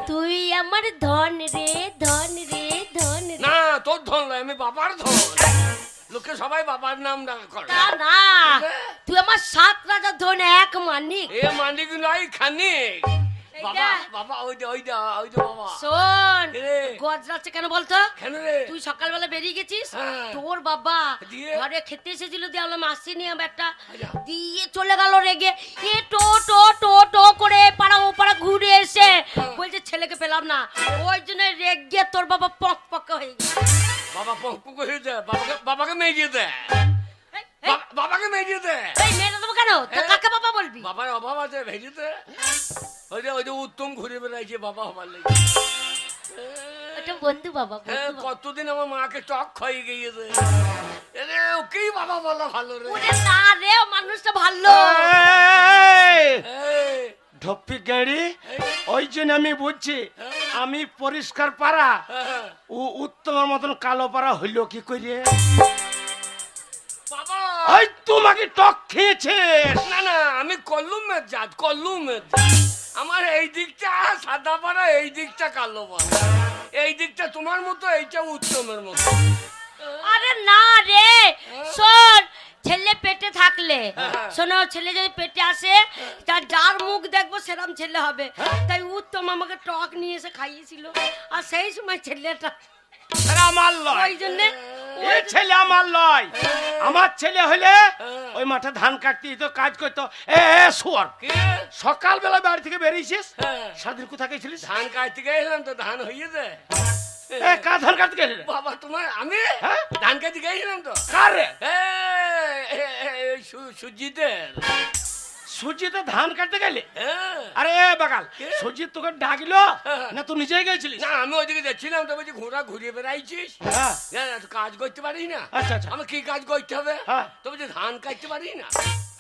তুই আমার ধন রে ধন রে ধন রে। না তোর ধন নয়, আমি বাবার ধন। লোকে সবাই বাবার নাম ডাকা করে। তা না, তুই আমার 7 রাজার ধন এক মানিক। এ মানিক নয় খানিক। বাবা এইটা? বাবা ওই যে বাবা। শোন, রে। গজরাচ্ছে কেন বলতো? কেন রে? তুই সকালবেলা বেরিয়ে গেছিস, হ্যাঁ। তোর বাবা দিয়ে? ঘরে খেতে এসেছিল, দিয়ে আমি আসিনি, আমি একটা আচ্ছা। দিয়ে চলে গেল রেগে। এ টো টো টো টো করে পাড়া ও পাড়া ঘুরে এসে বলছে ছেলেকে পেলাম না। ওই জন্য রেগে তোর বাবা পক পক হয়ে গেছে। বাবা পক হয়ে যায়, বাবাকে মেরিয়ে দেয়। এই, এই, বাবাকে মেরিয়ে দেয়। এই মেরে দেবো কেন? তো কাকে বাবা বলবি? বাবার অভাব আছে, ভেজে দে। ওই যে উত্তম ঘুরে বেড়াইছে বাবা হবার লেগে। এটা বন্ধু বাবা, হ্যাঁ, বন্ধু বাবা। কতদিন আমার মাকে টক খাইয়ে গিয়েছে। ওকেই বাবা বলা ভালো রে। ওরে না রে, ও মানুষটা ভালো। এই, ঢপ্পি গাড়ি, ওই জন্য আমি বুঝছি আমি পরিষ্কার পাড়া, হ্যাঁ, ও উত্তমের মতন কালো পাড়া হইল কি করে? বাবা ওই তোমাকে টক খেয়েছে। না না, আমি কল্লুমের জাত, কল্লুমের জাত। আমার এই দিকটা সাদা পাড়া, এই দিকটা কালো পাড়া। এই দিকটা তোমার মতো, এইটা উত্তমের মতো। আরে না রে, শোন, ছেলে পেটে থাকলে, শোনো, ছেলে যদি পেটে আসে, তার যার মুখ দেখবো সেরকম ছেলে হবে। তাই উত্তম আমাকে টক নিয়ে এসে খাইয়েছিল, আর সেই সময় ছেলেটা আরে আমার লয়, ওই জন্য এই ছেলে আমার লয়। আমার ছেলে হলে ওই মাঠে ধান কাটতে তো কাজ করতো। এ শুয়ার, কি? সকালবেলা বাড়ি থেকে বেরিয়েছিস, হ্যাঁ। সারাদিন কোথায় গেছিলিস? ধান কাটতে গেছিলাম তো, ধান হয়ে যায়। এ কা ধান কাটতে গেলি রে? বাবা তোমার আমি হ্যাঁ? ধান কাটতে গেছিলাম তো। কার রে? সুজিতের। সুজিতে ধান কাটতে গেলি? হ্যাঁ। আরে বাগাল, কে? সুজিত তোকে ডাকলো না তুই নিজেই গেছিলিস? না আমি ওইদিকে যাচ্ছিলাম তো, বলছি ঘোড়া ঘুরিয়ে বেড়াইছিস, হ্যাঁ। না তুই কাজ করতে পারিস না। আচ্ছা আচ্ছা, আমি কি কাজ করতে হবে? হ্যাঁ। তো বলছি ধান কাটতে পারি না।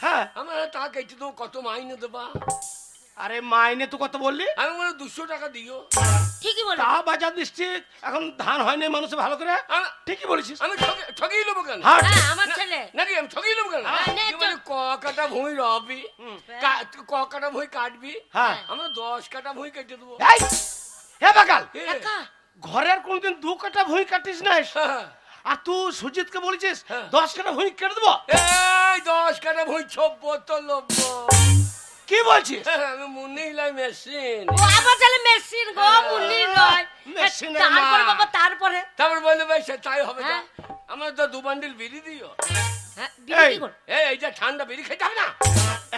হ্যাঁ। আমার তা কেটে দেবো, কত মাইনে দেবা? আরে মাইনে তুই কত বললি? আমি বলে 200 টাকা দিও। ঠিকই বলো। তা বাজার ডিস্ট্রিক্ট এখন ধান হয়নি মানুষ ভালো করে। আমি- ঠিকই বলেছিস। আমি ঠকিয়ে নেবো কেন? হাট। হ্যাঁ, আমার ছেলে। নাকি আমি ঠকিয়ে নেবো কেন? হ্যাঁ, নে কি বলে, ক কাটা ভূমি রবি, তুই ক কাটা ভূমি কাটবি, হ্যাঁ। আমরা 10 কাটা ভূমি কেটে দেবো। এই হে বাগাল, এ, একা? ঘরের কোনদিন 2 কাটা ভুঁই কাটিস না, হ্যাঁ। আর তুই সুজিতকে বলেছিস হ্যাঁ। 10 কাটা ভুঁই কেটে দেবো? এই 10 কাটা ভূমি ছোপ তো লোভ। কি বলছিস? আমি মনে হইলাই মেশিন। ও আমার ছেলে মেশিন গো, মুন্নি নয়। মেশিনের তারপরে মা। বাবা, তারপরে তারপর বললে ভাই সে তাই হবে না। হ্যাঁ। আমার তো 2 বান্ডিল বিড়ি দিও। হ্যাঁ, বিয়ে এই। কি করো? এই যে ঠান্ডা বিড়ি খেতে হবে না।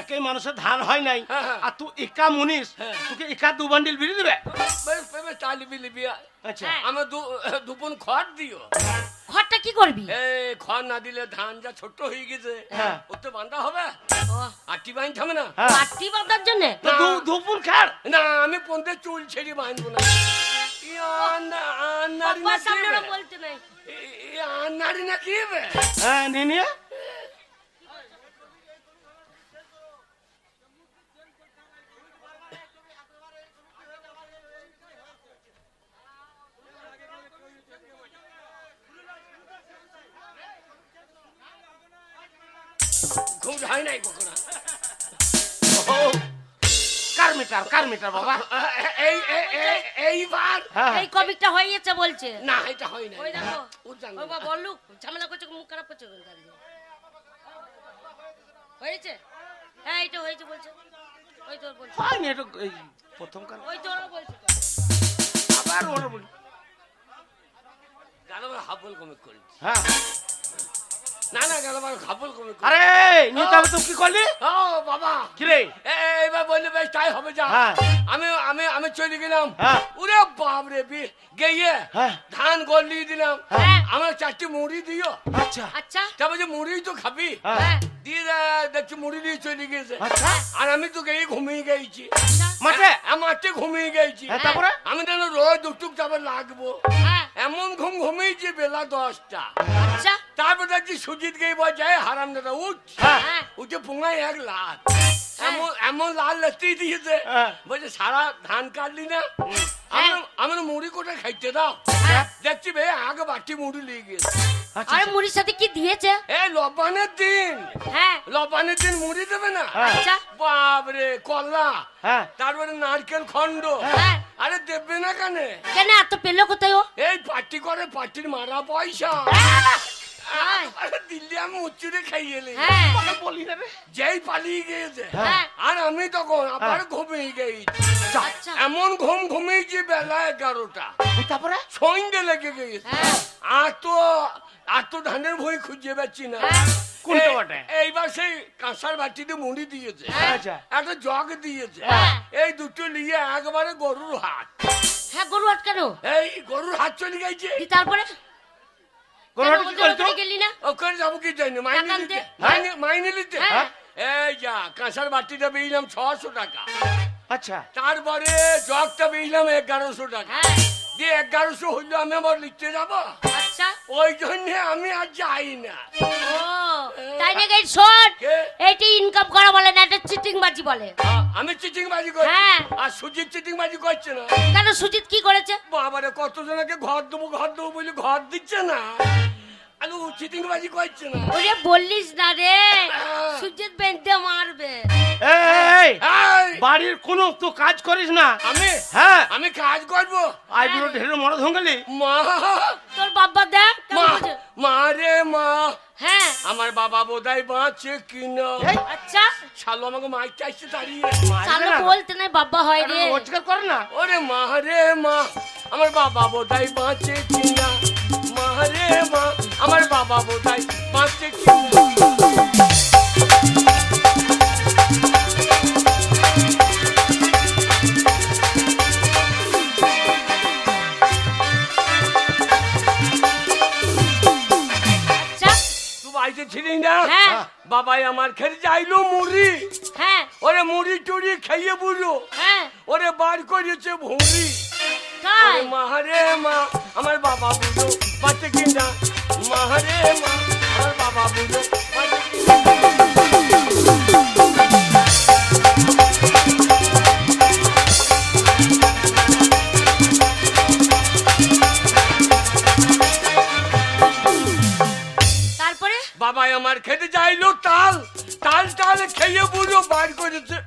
একই মানুষের ধান হয় নাই, হ্যাঁ, হ্যাঁ। আর তুই একা মুনিস, হ্যাঁ। তোকে একা 2 বান্ডিল বিড়ি দিবে? বেশ বেশ চালি বিলি বিয়া। আচ্ছা, হ্যাঁ। আমার দুপুন খড় দিও। ঘরটা কি করবি? এই খড় না দিলে ধান যা ছোট হয়ে গেছে, হ্যাঁ। ওতে বাঁধা হবে, ও, আটি বাইন থামে না। হ্যাঁ। পাটি বাঁধার জন্য? তো দুপুর খার। না আমি পন্দে চুল ছেড়ে বাঁধবো না। আন্নারি না বাবার কি সামনে ওরা হবে? বলতে নাই। আন্নারি না কি হবে? হ্যাঁ নিয়ে ঘুম হয় নাই কখনো। কার মিটার বাবা? এইবার হ্যাঁ। এই কমিকটা হয়ে গেছে বলছে। না এটা হয় না। ওই দেখো, ও জানো ও না। বাবা বললুক ঝামেলা করছে, মুখ খারাপ করছে ওর গাড়ি। হয়েছে? হ্যাঁ, এইটা হয়েছে বলছে। ওই তো ওর বলছে, হয়নি, এটা এই প্রথম কার। ওই তো ওরা বলছে। আবার ওরা বলি। গালাবার হাবল কমে করেছি। হ্যাঁ। না না গালাবার হাবল কমে করেছি। আরে নিতে হবে, তুই কি করলি? ও বাবা কি রে? এইবার বললে বেশ তাই হবে যা। হ্যাঁ। আমি আমি আমি চলে গেলাম। হ্যাঁ। ওরে বাপ রে, গিয়ে হ্যাঁ। ধান গলিয়ে দিলাম। হ্যাঁ। আমার 4টি মুড়ি দিও। আচ্ছা আচ্ছা, তারপর যে মুড়ি তো খাবি, হ্যাঁ। হ্যাঁ, দিয়ে দেখছি মুড়ি দিয়ে চলে গেছে। আচ্ছা আর আমি তো গিয়ে ঘুমিয়ে গেছি। আচ্ছা, মাঠে? মাঠে ঘুমিয়ে গেছি। হ্যাঁ, তারপরে? আমি যেন রোজ দুটুক যাবে লাগবো, হ্যাঁ, এমন ঘুমিয়েছি বেলা 10টা। আচ্ছা, তারপর দেখছি সুজিত গিয়ে বলছে হারাম দাদা উঠ। হ্যাঁ। হ্যাঁ, উঠে পুঙ্গায় 1 লাখ। এমন এমন লাল লাস্তি দিয়েছে, হ্যাঁ। বলছে সারা ধান কাটলি না, হ্যাঁ। আমার মুড়ি কোটা খাইতে দাও। হ্যাঁ। দেখছি বে আগে বাটি মুড়ি লিয়ে গেছে। আচ্ছা, আরে আচ্ছা। মুড়ির সাথে কি দিয়েছে? এই লবানের দিন, হ্যাঁ লবানের দিন মুড়ি দেবে না? হ্যাঁ। আচ্ছা বাবরে কলা, হ্যাঁ তারপরে নারকেল খন্ড, হ্যাঁ আরে দেবে না কেনে? কেন এত পেলো কোথায় ও? এই পার্টি করে, পার্টির মারা পয়সা। হ্যাঁ আরে দিল্লি আমি উচ্চুরে খাইয়ে এলি, হ্যাঁ বলি না রে। যেই পালিয়ে গিয়েছে হ্যাঁ আর আমি তখন আবার ঘুমিয়ে গেছি। আচ্ছা এমন ঘুমিয়েছি বেলা 11টা, তারপরে সন্ধ্যে লেগে গিয়েছে। হ্যাঁ আর তো ধানের ভই খুঁজে পাচ্ছি না। হ্যাঁ কোনটা এই- বটে? এইবার সেই কাঁসার বাটিতে মুড়ি দিয়েছে, আচ্ছা একটা জগ দিয়েছে, হ্যাঁ। এই দুটো নিয়ে একবারে গরুর হাট। হ্যাঁ গরু হাট কেন? এই গরুর হাট চলে গেছে। দি তারপরে গরুহাটে কি করতো? ওখানে গেলি না? ওখানে যাবো কি জানি, মাইনে টাকা নিতে, আনতে? মাইনে নিতে। হ্যাঁ। এই যা কাঁসার বাটিটা বেইলাম 600 টাকা, আচ্ছা তারপরে জগটা বেইলাম 1100 টাকা, হ্যাঁ দিয়ে 1100 হইলো আমি আবার লিখতে যাবো, আচ্ছা ওই জন্য আমি আর যাই না। ও তাই নাকি? এই শোন, কে? এইটা ইনকাম করা বলে না, এটা চিটিং বাজি বলে। আমি চিটিং বাজি করছি, হ্যাঁ। আর সুজিত চিটিং বাজি করছে না। কেন সুজিত কি করেছে? বাবারে কতজনকে ঘর দেবো বলে ঘর দিচ্ছে না, আলু চিটিং বাজি করছে না। ওরে বললিস না রে, হ্যাঁ। সুজিত বেঁধে মারবে। এই এই, বাড়ির কোনো তো কাজ করিস না? আমি হ্যাঁ আমি কাজ করবো। আইবুড়ো ঢেলে মরদ হঙ্গলি। মা তোর বাবা দেখ মা কেমন বোঝে? মা রে মা, হ্যাঁ আমার বাবা বোধহয় বাঁচে কিনা। আচ্ছা শালো আমাকে মাইক চাইছে দাঁড়িয়ে। চালু বলতে নাই বাবা হয় রে। রোজগার করে না? ওরে মা রে মা, আমার বাবা বোধহয় বাঁচে কিনা। মা রে মা, আমার বাবা বোধহয় বাঁচে কিনা। আচ্ছা তুই বাড়িতে ছিলি না? হ্যাঁ বাবাই আমার খেতে চাইলো মুড়ি, হ্যাঁ ওরে মুড়ি টুড়ি খাইয়ে বুঝলো, হ্যাঁ ওরে বার করেছে ভুঁড়ি। তাই ওরে মা রে মা, আমার বাবা বুঝো বাঁচে কিনা। মা রে মা, আমার বাবা বুঝো বাঁচে কিনা। তারপরে বাবাই আমার খেতে চাইলো তাল, তাল তাল খেয়ে বুঝো বার করেছে।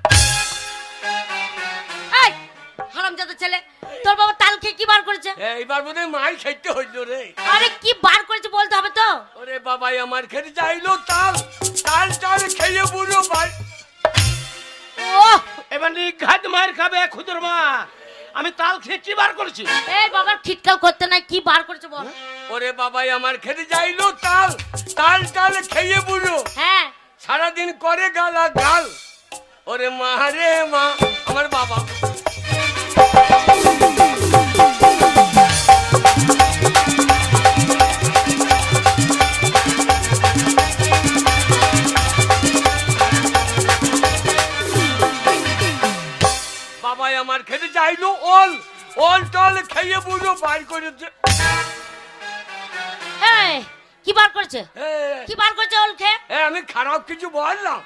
এই হারামজাদা ছেলে, তোর বাবা তাল খেয়ে কি বার করেছে? এইবার বোধহয় মাই খেতে হইলো রে। আরে কি বার করেছে বলতে হবে তো। ওরে বাবাই আমার খেতে চাইলো তাল, তাল তাল খেয়ে বুঝো বার। ও এবার নিঘাত মার খাবে খুদুর মা। আমি তাল খেয়ে কি বার করেছি? এই বাবার খিটকাল করতে নাই, কি বার করেছে বল। ওরে বাবাই আমার খেতে চাইলো তাল, তাল তাল খেয়ে বুঝো হ্যাঁ সারাদিন করে গালা গাল। ওরে মা রে মা, আমার বাবা বাবাই আমার খেতে চাইলো ওল, ওল টল খেয়ে বুঝো বার করেছে। এই কি বার করেছে? এ, কি বার করেছে ওল খেয়ে? এ, আমি খারাপ কিছু বললাম?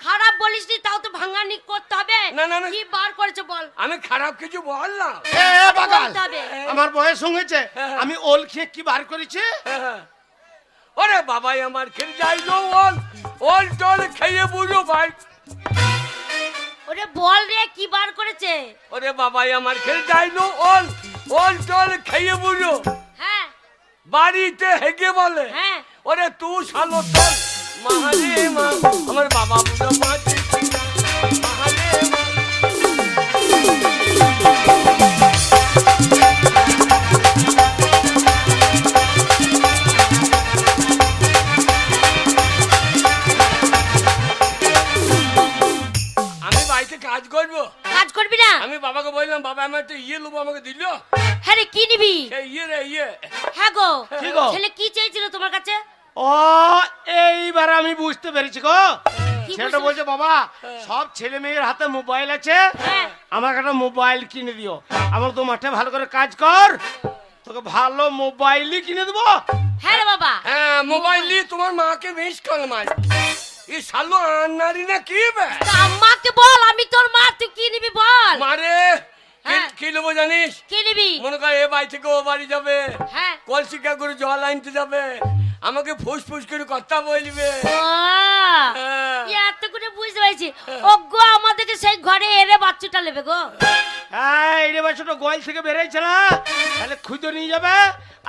খারাপ বলিস নি, তাও তো ভাঙানি করতে হবে। না, না, না। কি বার করেছে বল। আমি খারাপ কিছু বললাম? এ বাগাল, বলতে হবে। আমার বয়স হয়েছে, আমি ওল খেয়ে কি বার করেছি? ওরে বাবাই আমার খেতে চাইলো ওল, ওল টল খেয়ে বুঝো বার। ওরে বল রে কি বার করেছে? ওরে বাবাই আমার খেতে চাইলো ওল, ওল টল খেয়ে বুঝো হ্যাঁ বাড়িতে হেগে বলে। হ্যাঁ ওরে তুই শালো চল। মা রে মা, আমার বাবা বুঝো বাঁচে কিনা। মা রে মা। আমি বাড়িতে কাজ করবো, কাজ করবি না? আমি বাবাকে বললাম বাবা আমার একটা ইয়ে লোবো, আমাকে দিল। হ্যাঁ রে কি নিবি? সেই ইয়ে রে ইয়ে। হ্যাঁ গো কি গো? ছেলে কি চেয়েছিল তোমার কাছে? ও এইবার আমি বুঝতে পেরেছি গো। কি ছেলেটা বুঝতে- বলছে বাবা সব ছেলে মেয়ের হাতে মোবাইল আছে, হ্যাঁ আমাকে একটা মোবাইল কিনে দিও। আমার তো মাঠে ভালো করে কাজ কর, তোকে ভালো মোবাইলই কিনে দেবো। হ্যাঁ রে বাবা। হ্যাঁ মোবাইল নিয়ে তোমার মাকে মিস কল মার। এই শালো আন্নারি না কি বে? তা আম্মাকে বল, আমি তোর মা, তুই কি নিবি বল। মারে হ্যাঁ। কি নেবো জানিস? কি নিবি? মনে কর এ বাড়ি থেকে ও বাড়ি যাবে, হ্যাঁ কলসিকা করে জল আনতে যাবে, আমাকে ফুস ফুস করে কথা বলবে। ও, হ্যাঁ। এত করে বুঝতে পারছি। ওগো আমাদেরকে সেই ঘরে এরে বাচ্চাটা নেবে গো। হ্যাঁ এই রে বাচ্চাটা গোয়াল থেকে বেরিয়েছে না, তাহলে খুঁজে নিয়ে যাবে।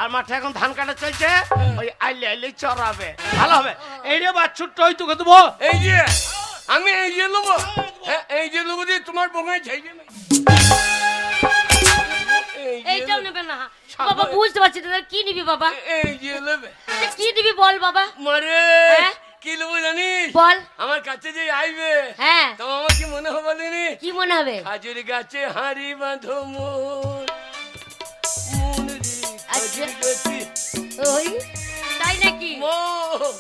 আর মাঠে এখন ধান কাটা চলছে, ওই আইলে আইলে চড়াবে, ভালো হবে। এই রে বাচ্চুটা ওই তোকে দেবো। এই যে আমি এই যে নেবো, হ্যাঁ এই যে নেবো দিয়ে তোমার বোঙায় ঝাইবে না। এইটাও নেবে না বাবা, বুঝতে পারছি না কি নিবি বাবা। এই যে নেবে কি নিবি বল বাবা। মারে হ্যাঁ? কি নেবো জানিস? বল। আমার কাছে যে আইবে, হ্যাঁ তো আমার কি মনে হবে জানি? কি মনে হবে? খাজুর গাছে হাঁড়ি বাঁধো মন, মন রে খাজুর গাছে। ওই তাই নাকি? মন।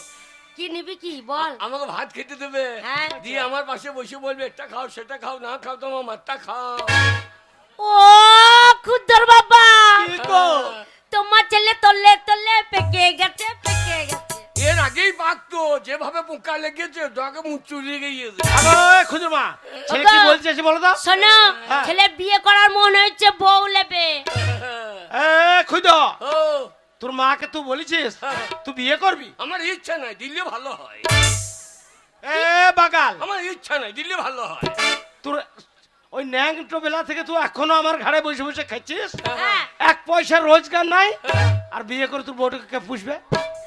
কি নিবি কি বল। আমাকে ভাত খেতে দেবে, হ্যাঁ। দিয়ে আমার পাশে বসে বলবে এটা খাও সেটা খাও, না খাও তোমার মাথা খাও। ও খুদর বাবা, কি গো? তোমার ছেলে তলে তলে পেকে গেছে পেকে গেছে। এর আগেই পাকতো, যেভাবে পোকা লেগেছে ওটাকে মুখ চুরিয়ে গিয়েছে। খুঁজো মা, ছেলে কি বলছে এসে বলো তো। শোনো, হ্যাঁ। ছেলে বিয়ে করার মন হয়েছে, বউ নেবে। এ খুঁজো, ও তোর মাকে তুই বলেছিস তুই বিয়ে করবি? আমার ইচ্ছা নাই, দিলে ভালো হয়। এ বাগাল, আমার ইচ্ছা নাই, দিলে ভালো হয়। তোর ওই ন্যাংটো বেলা থেকে তুই এখনো আমার ঘাড়ে বসে বসে খাচ্ছিস, হ্যাঁ। এক পয়সা রোজগার নাই, আর বিয়ে করে তোর বউটাকে কে পুষবে?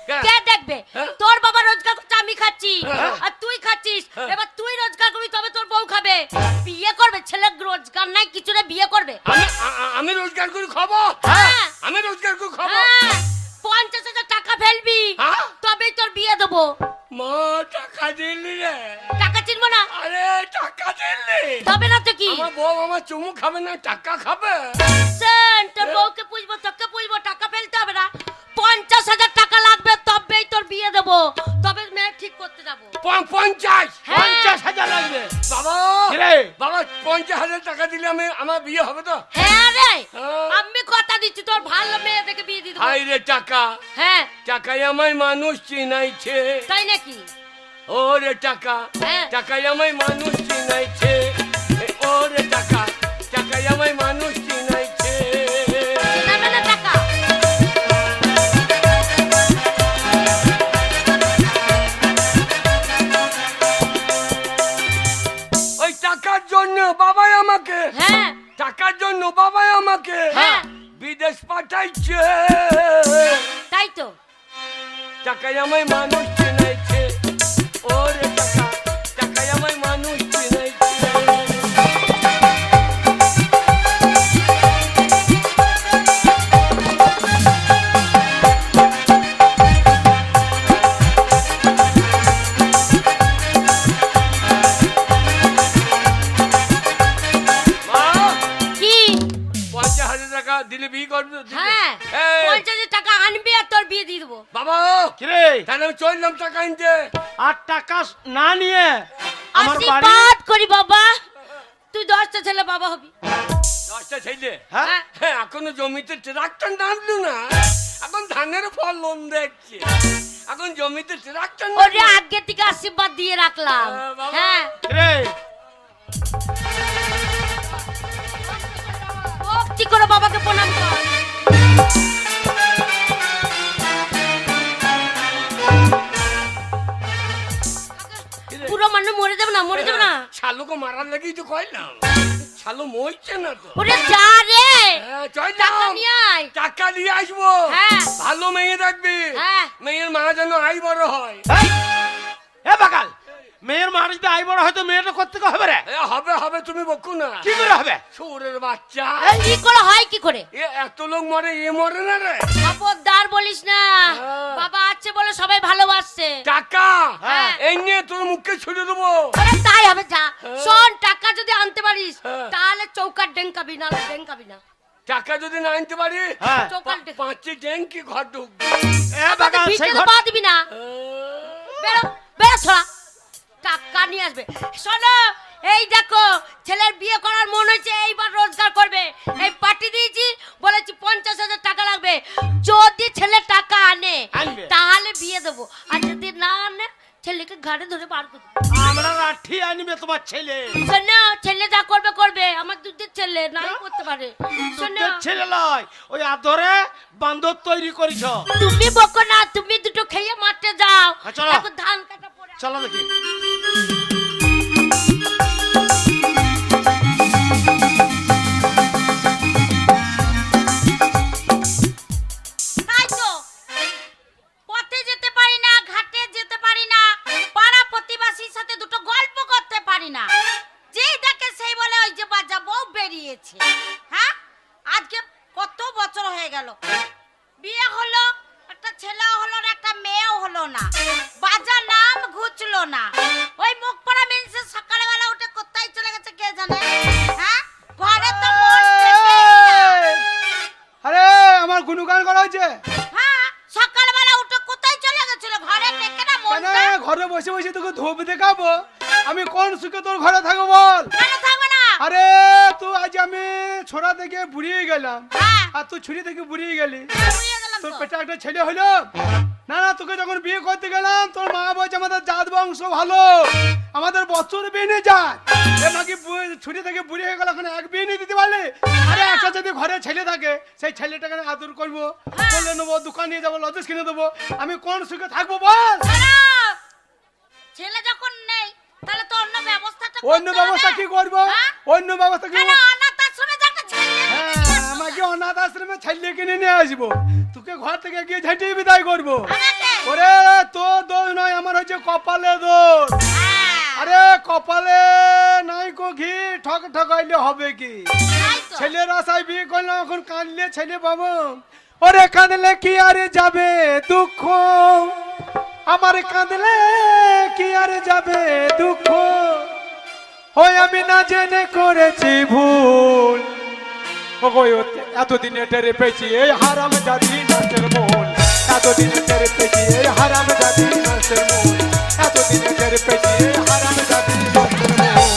হ্যাঁ। কে দেখবে? হ্যাঁ। তোর বাবা রোজগার করছে, আমি খাচ্ছি, হ্যাঁ। আর তুই খাচ্ছিস। হ্যাঁ। এবার তুই রোজগার করবি তবে তোর বউ খাবে। বিয়ে করবে, ছেলে রোজগার নাই কিছু না, বিয়ে করবে। আমি রোজগার করে খাবো, হ্যাঁ। আমি রোজগার করে খাবো। হ্যাঁ, 50,000 টাকা ফেলবি, হ্যাঁ। তবেই তোর বিয়ে দেবো। মা টাকা দিলি রে? টাকা চিনবো না? আরে টাকা দিলি? তবে না তো কি? আমার বউ আমার চুমু খাবে না, টাকা খাবে। শোন, তোর বউকে পুষবো, তোকে পুষবো, টাকা ফেলতে হবে না। 50,000 টাকা লাগবে, তবেই তোর বিয়ে দেবো, তবে মেয়ে ঠিক করতে যাবো। 50? হ্যাঁ। 50,000 লাগবে বাবা রে। বাবা 50,000 টাকা দিলে আমার বিয়ে হবে তো? হ্যাঁ রে, হ্যাঁ। আমি কথা দিচ্ছি তোর ভালো মেয়ে দেখে বিয়ে দিয়ে দেবো। হাই রে টাকা, হ্যাঁ টাকায় আমায় মানুষ চিনাইছে। তাই নাকি? ওরে টাকা, হ্যাঁ। টাকায় আমায় মানুষ চিনাইছে। ওরে টাকা, টাকায় আমায় মানুষ চিনাইছে। চেনাবে না টাকা? ওই টাকার জন্য বাবাই আমাকে, হ্যাঁ টাকার জন্য বাবাই আমাকে হ্যাঁ। বিদেশ পাঠাইছে। তাই তো। টাকায় আমায় মানুষ চিনাইছে। ওরে টাকা, টাকায় আমায় মানুষ চিনাইছে। মা, কি? 50,000 টাকা দিলে বিয়ে করবে? হ্যাঁ, এই, 50,000 টাকা আনবি আর তোর বিয়ে দিয়ে দেবো। বাবা কিরে, তাহলে আমি চললাম টাকা আনতে। আর টাকা না নিয়ে আমার বাড়ি। আশীর্বাদ করি বাবা, তুই 10টা ছেলে বাবা হবি। 10টা ছেলে? হ্যাঁ হ্যাঁ, এখনো জমিতে ট্রাক্টর নামলো না, এখন ধানের ফলন দেখছে। এখন জমিতে ট্রাক্টর ওরে আগে থেকে আশীর্বাদ দিয়ে রাখলাম। হ্যাঁ, বাবা। হ্যাঁ, রে, ভক্তি করে বাবাকে প্রণাম কর। পুরো মানুষ মরে যাবে না, মরে যাবে না। শালুকে মারার লাগেই তো কইলাম, শালু মরছে না তো। ওরে যা রে, হ্যাঁ, টাকা চললাম, নিয়ে আয়। টাকা নিয়ে আসবো। হ্যাঁ। ভালো মেয়ে রাখবি, হ্যাঁ। মেয়ের মা যেন আই বড় হয়। এই, এ বাগাল, মেয়ের মা যদি আই বড় হয়তো মেয়েটা করতে হবে রে। এ, হবে হবে, তুমি বকু না। কি করে হবে? সুরের বাচ্চা, কি করে হয় কি করে? এ এত লোক মরে, এ মরে না রে। খবরদার বলিস না, হ্যাঁ। বাবা আছে বলে সবাই ভালোবাসছে। টাকা হ্যাঁ। এই নিয়ে তোর মুখে ছুড়ে দেবো। ওরে তাই হবে, যা। শোন, টাকা যদি আনতে পারিস হ্যাঁ। তাহলে চৌকার ডেঙ্কাবি না, ডেঙ্কাবি না। টাকা যদি না আনতে পারি, হ্যাঁ। চৌকার ডেঙ্কা 5টি ট্যাঙ্কি ঘর ঢুকবে। এ বাগাল, সেই ভিতরে ঘর পা দিবি না। বেরো বেরো, ছড়া টাকা নিয়ে আসবে। শোনো, এই দেখো, ছেলের বিয়ে করার মন হয়েছে, এইবার রোজগার করবে। এই পার্টি দিয়েছি, বলেছি 50,000 টাকা লাগবে। যদি ছেলে টাকা আনে আনবে। তাহলে বিয়ে দেবো, আর যদি না আনে ছেলেকে ঘাড়ে ধরে বার করে দেবো। আমরা লাঠি আনবে তোমার ছেলে। শোনো, ছেলে যা করবে করবে, আমার দুধের ছেলে নাই করতে পারে। শোনো, তোর ছেলে লয়, ওই আদরে বান্দর তৈরি করেছ। তুমি বকো না, তুমি দুটো খেয়ে মাঠে যাও। হ্যাঁ, চলো। এখন ধান কাটা পড়ে আছে। চলো দেখি। তাই তো, পথে যেতে পারি না, ঘাটে যেতে পারি না, পাড়া প্রতিবেশীর সাথে দুটো গল্প করতে পারি না। যেই দেখে সেই বলে ওই যে বাজা বউ বেরিয়েছে। হ্যাঁ, আজকে কত বছর হয়ে গেল, বিয়ে হলো, একটা ছেলেও হলো না, একটা মেয়েও হলো না, বাজা নাম ঘুচলো না। ওই মুখ পড়া মিনসে সকালবেলা উঠে কোথায় চলে গেছে কে জানে। হ্যাঁ, ঘরে তো মন টেকেই না। আরে আমার গুণগান করা হয়েছে। হ্যাঁ, সকালবেলা উঠে কোথায় চলে গেছিল, ঘরে টেকে না কেন মনটা। ঘরে বসে বসে তোকে ধোপ দেখাবো? আমি কোন সুখে তোর ঘরে থাকবো বল? কেন থাকবে না? আরে তুই আজ আমি ছোড়া থেকে বুড়িয়ে গেলাম, হ্যাঁ, আর তুই ছুরি থেকে বুড়িয়ে গেলি। বুড়িয়ে গেলাম তোর তো। পেটে একটা ছেলে হলো না? না, তোকে যখন বিয়ে করতে গেলাম তোর মা বলছে আমাদের জাত বংশ ভালো, আমাদের বছর বিয়ে নিয়ে যায়। এ নাকি ছুরি থেকে বুড়ি হয়ে গেল, এখন এক বিয়ে নিয়ে দিতে পারলে? আরে একটা যদি ঘরে ছেলে থাকে সেই ছেলেটাকে আদর করবো, বলে নেবো, দোকান নিয়ে যাবো, লজেস কিনে দেবো। আমি কোন সুখে থাকবো বল? খারাপ। ছেলে যখন নেই তাহলে তো অন্য ব্যবস্থাটা করতে অন্য ব্যবস্থা হবে। কি করবো? হ্যাঁ? অন্য ব্যবস্থা কি কেন করবো? অনাথ আশ্রমে যে একটা ছেলে নিয়ে হ্যাঁ, আসবো? আমাকে অনাথ আশ্রমে ছেলে কিনে নিয়ে আসবো, তোকে ঘর থেকে গিয়ে ঝাঁটিয়ে বিদায় করবো। আমাকে? ওরে তোর দোষ নয়, আমার হচ্ছে কপালে দোষ। হ্যাঁ, আরে কপালে নাই কো ঘি, ঠক ঠকাইলে হবে কি? তাই তো। ছেলের আশায় বিয়ে করলাম, এখন কাঁদলে ছেলে পাবো? ওরে কাঁদলে কি আরে যাবে দুঃখ, আমার কাঁদলে কি আরে যাবে দুঃখ, ওই আমি না জেনে করেছি ভুল। এতদিনে টেরে পেয়েছি এই হারাম জাতি নাচের মূল, এতদিনে টেরে পেয়েছি এই হারাম জাতি নাচের মূল, এতদিনে টেরে পেয়েছি এই হারাম জাতি নাচের মূল।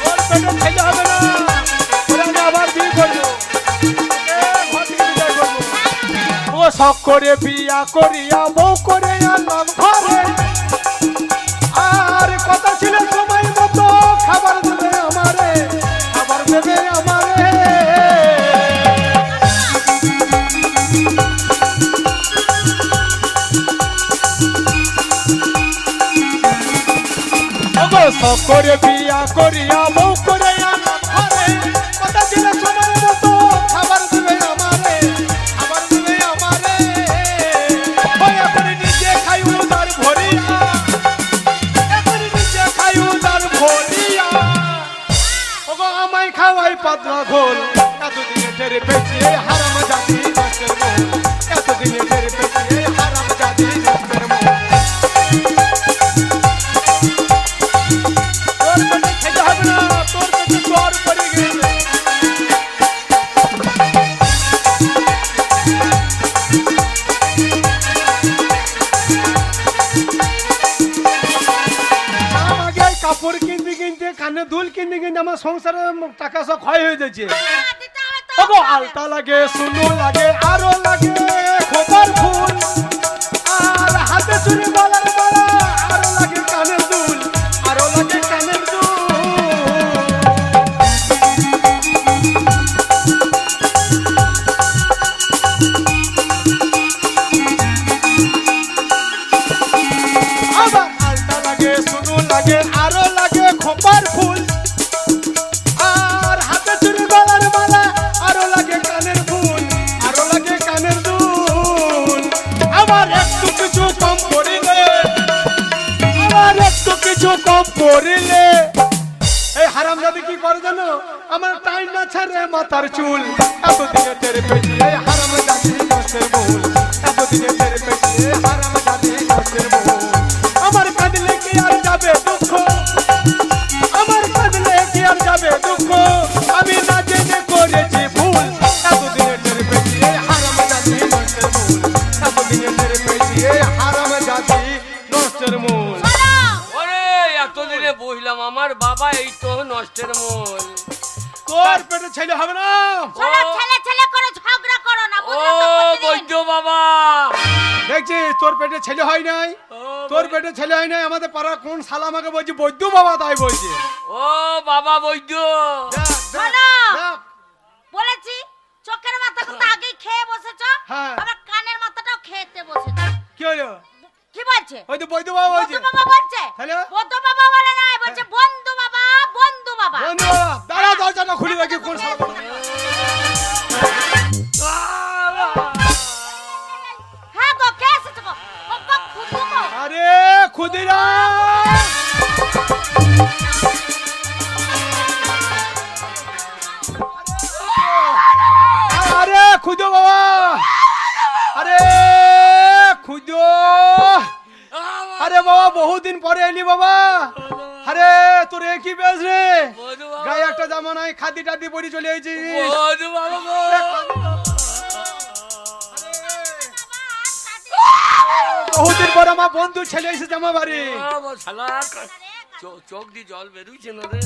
ওর পেটে ছেলে হবে না, ওরে আমি আবার বিয়ে করবো, ঘর থেকে বিদায় করবো। ও শখ করে বিয়া করিয়া বউ করে আনলাম ঘরে, আর কথা ছিল সময় মতো খাবার দেবে আমারে, খাবার দেবে আমারে। ওগো শখ করে বিয়া করিয়া বউ করে আনলাম ঘরে, কথা ছিল সময় মতো খাবার দেবে আমারে, খাবার দেবে আমারে। ওই এখন নিজে খাই উদার ভরিয়া, এখন নিজে খাই উদার ভরিয়া। ওগো আমায় খাওয়াই পাতলা ঘোল, এতদিনে টেরে পেয়েছি এই হারাম জাতি নাচের মূল, এতদিনে টেরে পেয়েছি এই হারাম জাতি নাচের মূল। তোর পেটে ছেলে হবে না, তোর পেটে জ্বর পড়ে গেছে। আমাকে এই কাপড় কিনতে কিনতে, কানে দুল কিনতে কিনতে আমার সংসারে টাকা সব ক্ষয় হয়ে যাচ্ছে। হ্যাঁ, দিতে হবে তো। ওগো আলতা লাগে, সুনো লাগে, আরো লাগে খোপার ফুল, আর হাতে চুরি গলার মালা, আরো লাগে কানের দুল, আরো লাগে কানের দুল। আবার আলতা লাগে, সুনো লাগে, আরো লাগে খোপার ফুল, আর হাতে চুরি গলার মালা, আরো লাগে কানের ফুল, আরো লাগে কানের দুল। আমার একটু কিছু কম পড়িলে, আমার একটু কিছু কম পড়িলে এই হারাম জাতি কি করে জানো? আমার টাইম না ছাড়ে মাথার চুল, এতদিনে টের পেয়েছি এই হারাম জাতি নাচের মূল, এতদিনে টের পেয়েছি এই হারাম জাতি নাচের মূল। আমার কাঁদলে কি আর যাবে দুঃখ, আমার কাঁদলে কি আর যাবে দুঃখ, আমি না জেনে করেছি ভুল, এতদিনে টের পেয়েছি এই হারাম জাতি নাচের মূল, এতদিনে টের পেয়েছি এই হারাম জাতি নাচের মূল। ওরে এতদিনে বুঝলাম আমার বাবা এই তো নষ্টের মূল। তোর পেটে ছেলে হবে না? শোনো, ছেলে ছেলে করে ঝগড়া করো না, ও বুঝলে তো প্রতিদিন। বৈদ্য বাবা, দেখছিস তোর পেটে ছেলে হয় নাই, ও তোর পেটে ছেলে হয় নাই, আমাদের পাড়ার কোন শালা আমাকে বলছে বৈদ্য বাবা, তাই বলছে। ও বাবা বৈদ্য, দেখ, দেখ, শোনো। দেখ। বলেছি চোখের মাথাটা তো আগেই খেয়ে বসেছো, হ্যাঁ। আবার কানের মাথাটাও খেতে বসেছো। কি হলো? কি বলছে? ওই তো বৈদ্য বাবা বলছে। বন্ধু বাবা বলছে? হ্যালো? বন্ধু বাবা বলে নাই, বলছে বন্ধু বাবা, বন্ধু বাবা। বন্ধু বাবা, দাঁড়া, দরজাটা খুলে রাখি, কোন শালা বলে। হ্যাঁ গো, কে এসেছে গো? ও গো, খুদু গো। আরে খুদিরা, আরে খুদো বাবা, আরে খুদো, আরে বাবা বহুদিন পরে এলি বাবা। আরে তোর এ কি বেশ রে, বৈদ্য বাবা, গায়ে একটা জামা নাই, খাদি টাদি পরি চলে আইছিস। বৈদ্য বাবা গো। বহুদিন পর আমার বন্ধু ছেলে এসে জামা বাড়ি। বাবা, শালা, চোখ দিয়ে জল বেরোচ্ছে না রে।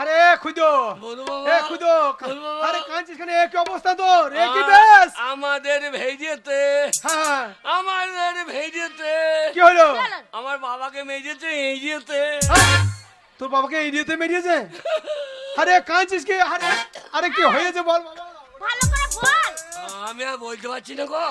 আরে খুদো, বৈদ্য এ বাবা, খুদো, বৈদ্য বাবা। আরে কাঁদছিস কেন? এ কি অবস্থা তোর? এ কি বেশ? আমাদের ভেজেতে, হ্যাঁ, আমাদের ভেজেতে, কি হলো? আমার বাবাকে মেজেতে এই যেতে। হ্যাঁ? তোর বাবাকে এড়িয়েতে মেরিয়েছে? আরে কাঁদছিস কি? আরে আরে কি হয়েছে বল বাবা। ভালো করে বল। আমি আর বলতে পারছি না গো।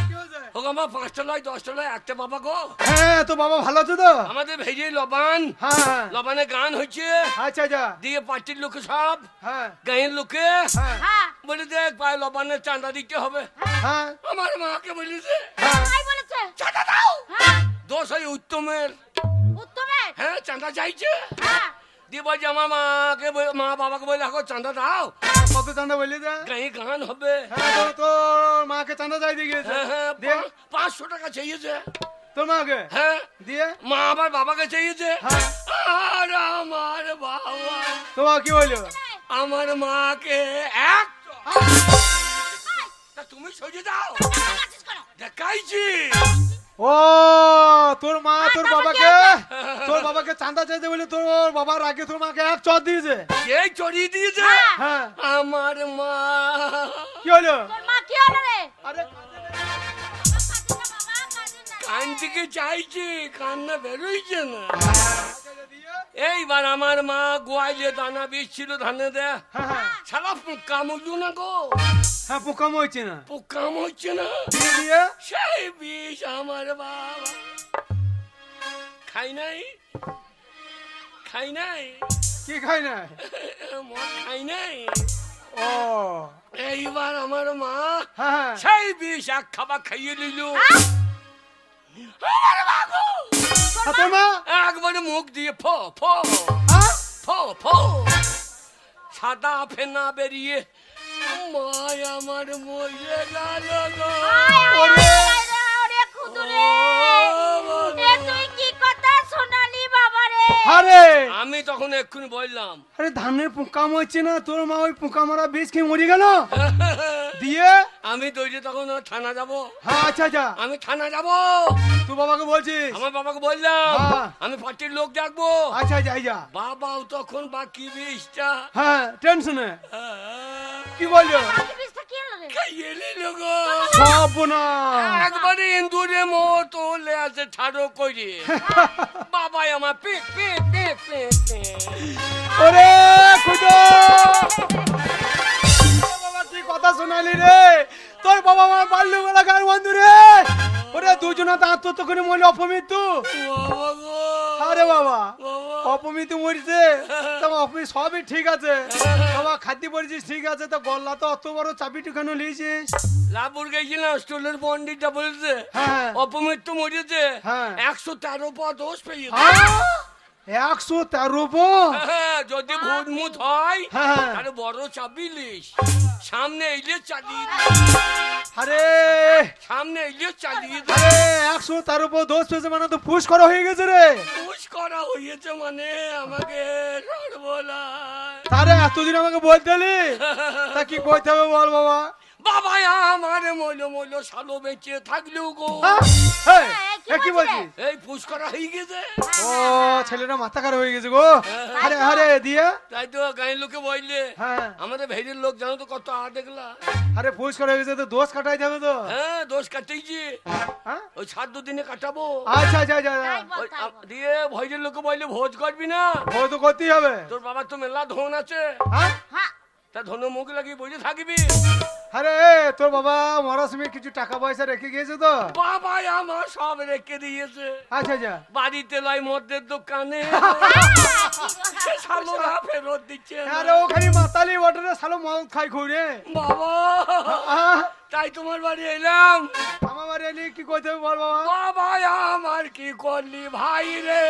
কি হয়েছে? ও আমার 5টা নয় 10টা নয় একটা বাবা গো। হ্যাঁ, তো বাবা ভালো আছে তো? আমাদের ভেজে লবান, হ্যাঁ, হ্যাঁ। লবানে গান হচ্ছে, আচ্ছা আচ্ছা, দিয়ে পার্টির লোকে সব হ্যাঁ, গাঁয়ের লোকে হ্যাঁ, হ্যাঁ, বলে দেখ ভাই লবানের চাঁদা দিতে হবে। হ্যাঁ, আমার মাকে বলেছে হ্যাঁ। তাই বলেছে? চাঁদা দাও। হ্যাঁ, দোষ হয় উত্তমের, উত্তমের? হ্যাঁ চাঁদা চাইছে। হ্যাঁ, দিয়ে বলছে আমার মাকে মা বাবাকে বলে এখন চাঁদা দাও, কত চাঁদা বললি যে? গাঁয়ে গান হবে। হ্যাঁ, তো তোর মাকে চাঁদা চাই দিয়ে গিয়েছে। হ্যাঁ হ্যাঁ দিয়ে 500 টাকা চেয়েছে। তোর মাকে হ্যাঁ দিয়ে, মা আবার বাবাকে চেয়েছে। হ্যাঁ, আর আমার বাবা তোমার কি হলো? আমার মাকে এক তা তুমি সরিয়ে দাও, কাঁদছিস কেন? দেখাইছি। ও তোর মা তোর বাবাকে, তোর বাবাকে চাঁদা চাইতে বলে তোর বাবার আগে তোর মাকে এক চর দিয়েছে। কে চড়িয়ে দিয়েছে? হ্যাঁ। হ্যাঁ, আমার মা। কি হলো? তোর মা কি হলো রে? আরে কাঁদিস না বাবা, কাঁদিস না। কান থেকে চাইছি, কান্না বেরোইছে না। দিয়ে, এইবার আমার মা গোয়াইলে দানা বেচছিল ধানে দে, হ্যাঁ, হ্যাঁ, সারা পোকা মরল না গো, হ্যাঁ, পোকাম হচ্ছে না। পোকা মরছে না। দিয়ে দিয়ে, সেই বিষ আমার বাবা খাই নাই, খাই নাই, কি খাই না? মদ খাই নাই। ও এইবার আমার মা হ্যাঁ, হ্যাঁ, সেই বিষ এক খাবার খাইয়ে নিল। আর তোর মা? একবারে মুখ দিয়ে ফো ফো হ্যাঁ? ফো ফো সাদা ফেনা বেরিয়ে মায় আমার মরে গেল গো। ওরে ওরে খুদু রে, এ তুই কি কথা শোনালি বাবা রে? আরে আমি তখন এক্ষুনি বললাম আরে ধানের পোকাম হচ্ছে না, তোর মা ওই পোকা মারা বীজ খেয়ে মরে গেল। দিয়ে, আমি তৈরি তখন থানা যাব, হ্যাঁ, আচ্ছা আচ্ছা, আমি থানা যাব। তুই বাবাকে বলছিস? আমার বাবাকে বললাম হ্যাঁ। আমি পার্টির লোক ডাকবো। আচ্ছা আচ্ছা, এই যা। বাবাও তখন বাকি বিষটা হ্যাঁ, টেনশনে কি বললো? বাকি বিষটা কি হলো রে? খাইয়ে নিল গো। সব না। একবারে ইন্দুরে মতো লেয়াতে ঠাড়ো করে বাবাই আমার পিক পিক পিক পিক পিক। ওরে খুদো, বাবা কি কথা শোনালি রে? তোর বাবা আমার বাল্যবেলা গার বন্ধু রে। ওরে দুজনা তো আত্মহত্যা করে মরলে, অপমৃত্যু। বাবা গো, আরে বাবা বাবা। অপমৃত্যু মরিছে, তোমার অপমৃত্যু সবই ঠিক আছে, বাবা খাদ্য পড়েছিস ঠিক আছে, তো গল্লা তো অত বড় চাবিটি কেন লিয়েছিস? লাভুর গেছিলাম স্টোলের পন্ডিতটা বলেছে হ্যাঁ, অপমৃত্যু মরেছে, হ্যাঁ। 113 পা দোষ পেয়েছে। 113 হ্যাঁ, যদি ভূত মুত হয় হ্যাঁ। তাহলে বড় চাবি লিস, সামনে এলে চালিয়ে দে, আরে সামনে এলে চালিয়ে দে। আরে 113 দোষ পেয়েছে মানে তো পুশ করা হয়ে গেছে রে। পুশ করা হয়েছে মানে আমাকে সর্বনাশ। তারে এতদিন আমাকে বলতে এলি, তা কি করতে হবে বল বাবা? বাবা আমার মইলো মইলো সালো বেঁচে থাকলেও গো হ্যাঁ? এই, কি এ কি বলছিস? বলছিস? বলছিস এই পুশ করা হয়ে গেছে। ও ছেলেটা মাথা খারাপ হয়ে গেছে গো। আরে আরে দিয়ে তাই তো গাঁয়ের লোকে বললে হ্যাঁ আমাদের ভেরির লোক জানো তো কত দেখলা। আরে পুষ করা হয়ে গেছে তো দোষ কাটাই যাবে তো। হ্যাঁ দোষ কাটেইছি, হ্যাঁ ওই 7 দিনে কাটাবো। আচ্ছা আচ্ছা আচ্ছা তাই বল, ওই তাই বল। দিয়ে ভৈরের লোকে বললে ভোজ করবি না, ও তো করতেই হবে। তোর বাবার তো মেলা ধন আছে, হ্যাঁ হ্যাঁ তা ধন মুখ লাগিয়ে বসে থাকবি। আরে তোর বাবা মরার সময় কিছু টাকা পয়সা রেখে গিয়েছে তো। বাবা আমার সব রেখে দিয়েছে, আচ্ছা আচ্ছা বাড়িতে লয় মদের দোকানে, সে শালোরা ফেরত দিচ্ছে না। আরে ওখানে মাতালি ওয়াটারে সালো মদ খাই ঘুরে। বাবা আহ, তাই তোমার বাড়ি এলাম। আমার বাড়ি এলি কি করতে হবে বল বাবা। বাবা আমার কি করলি ভাই রে।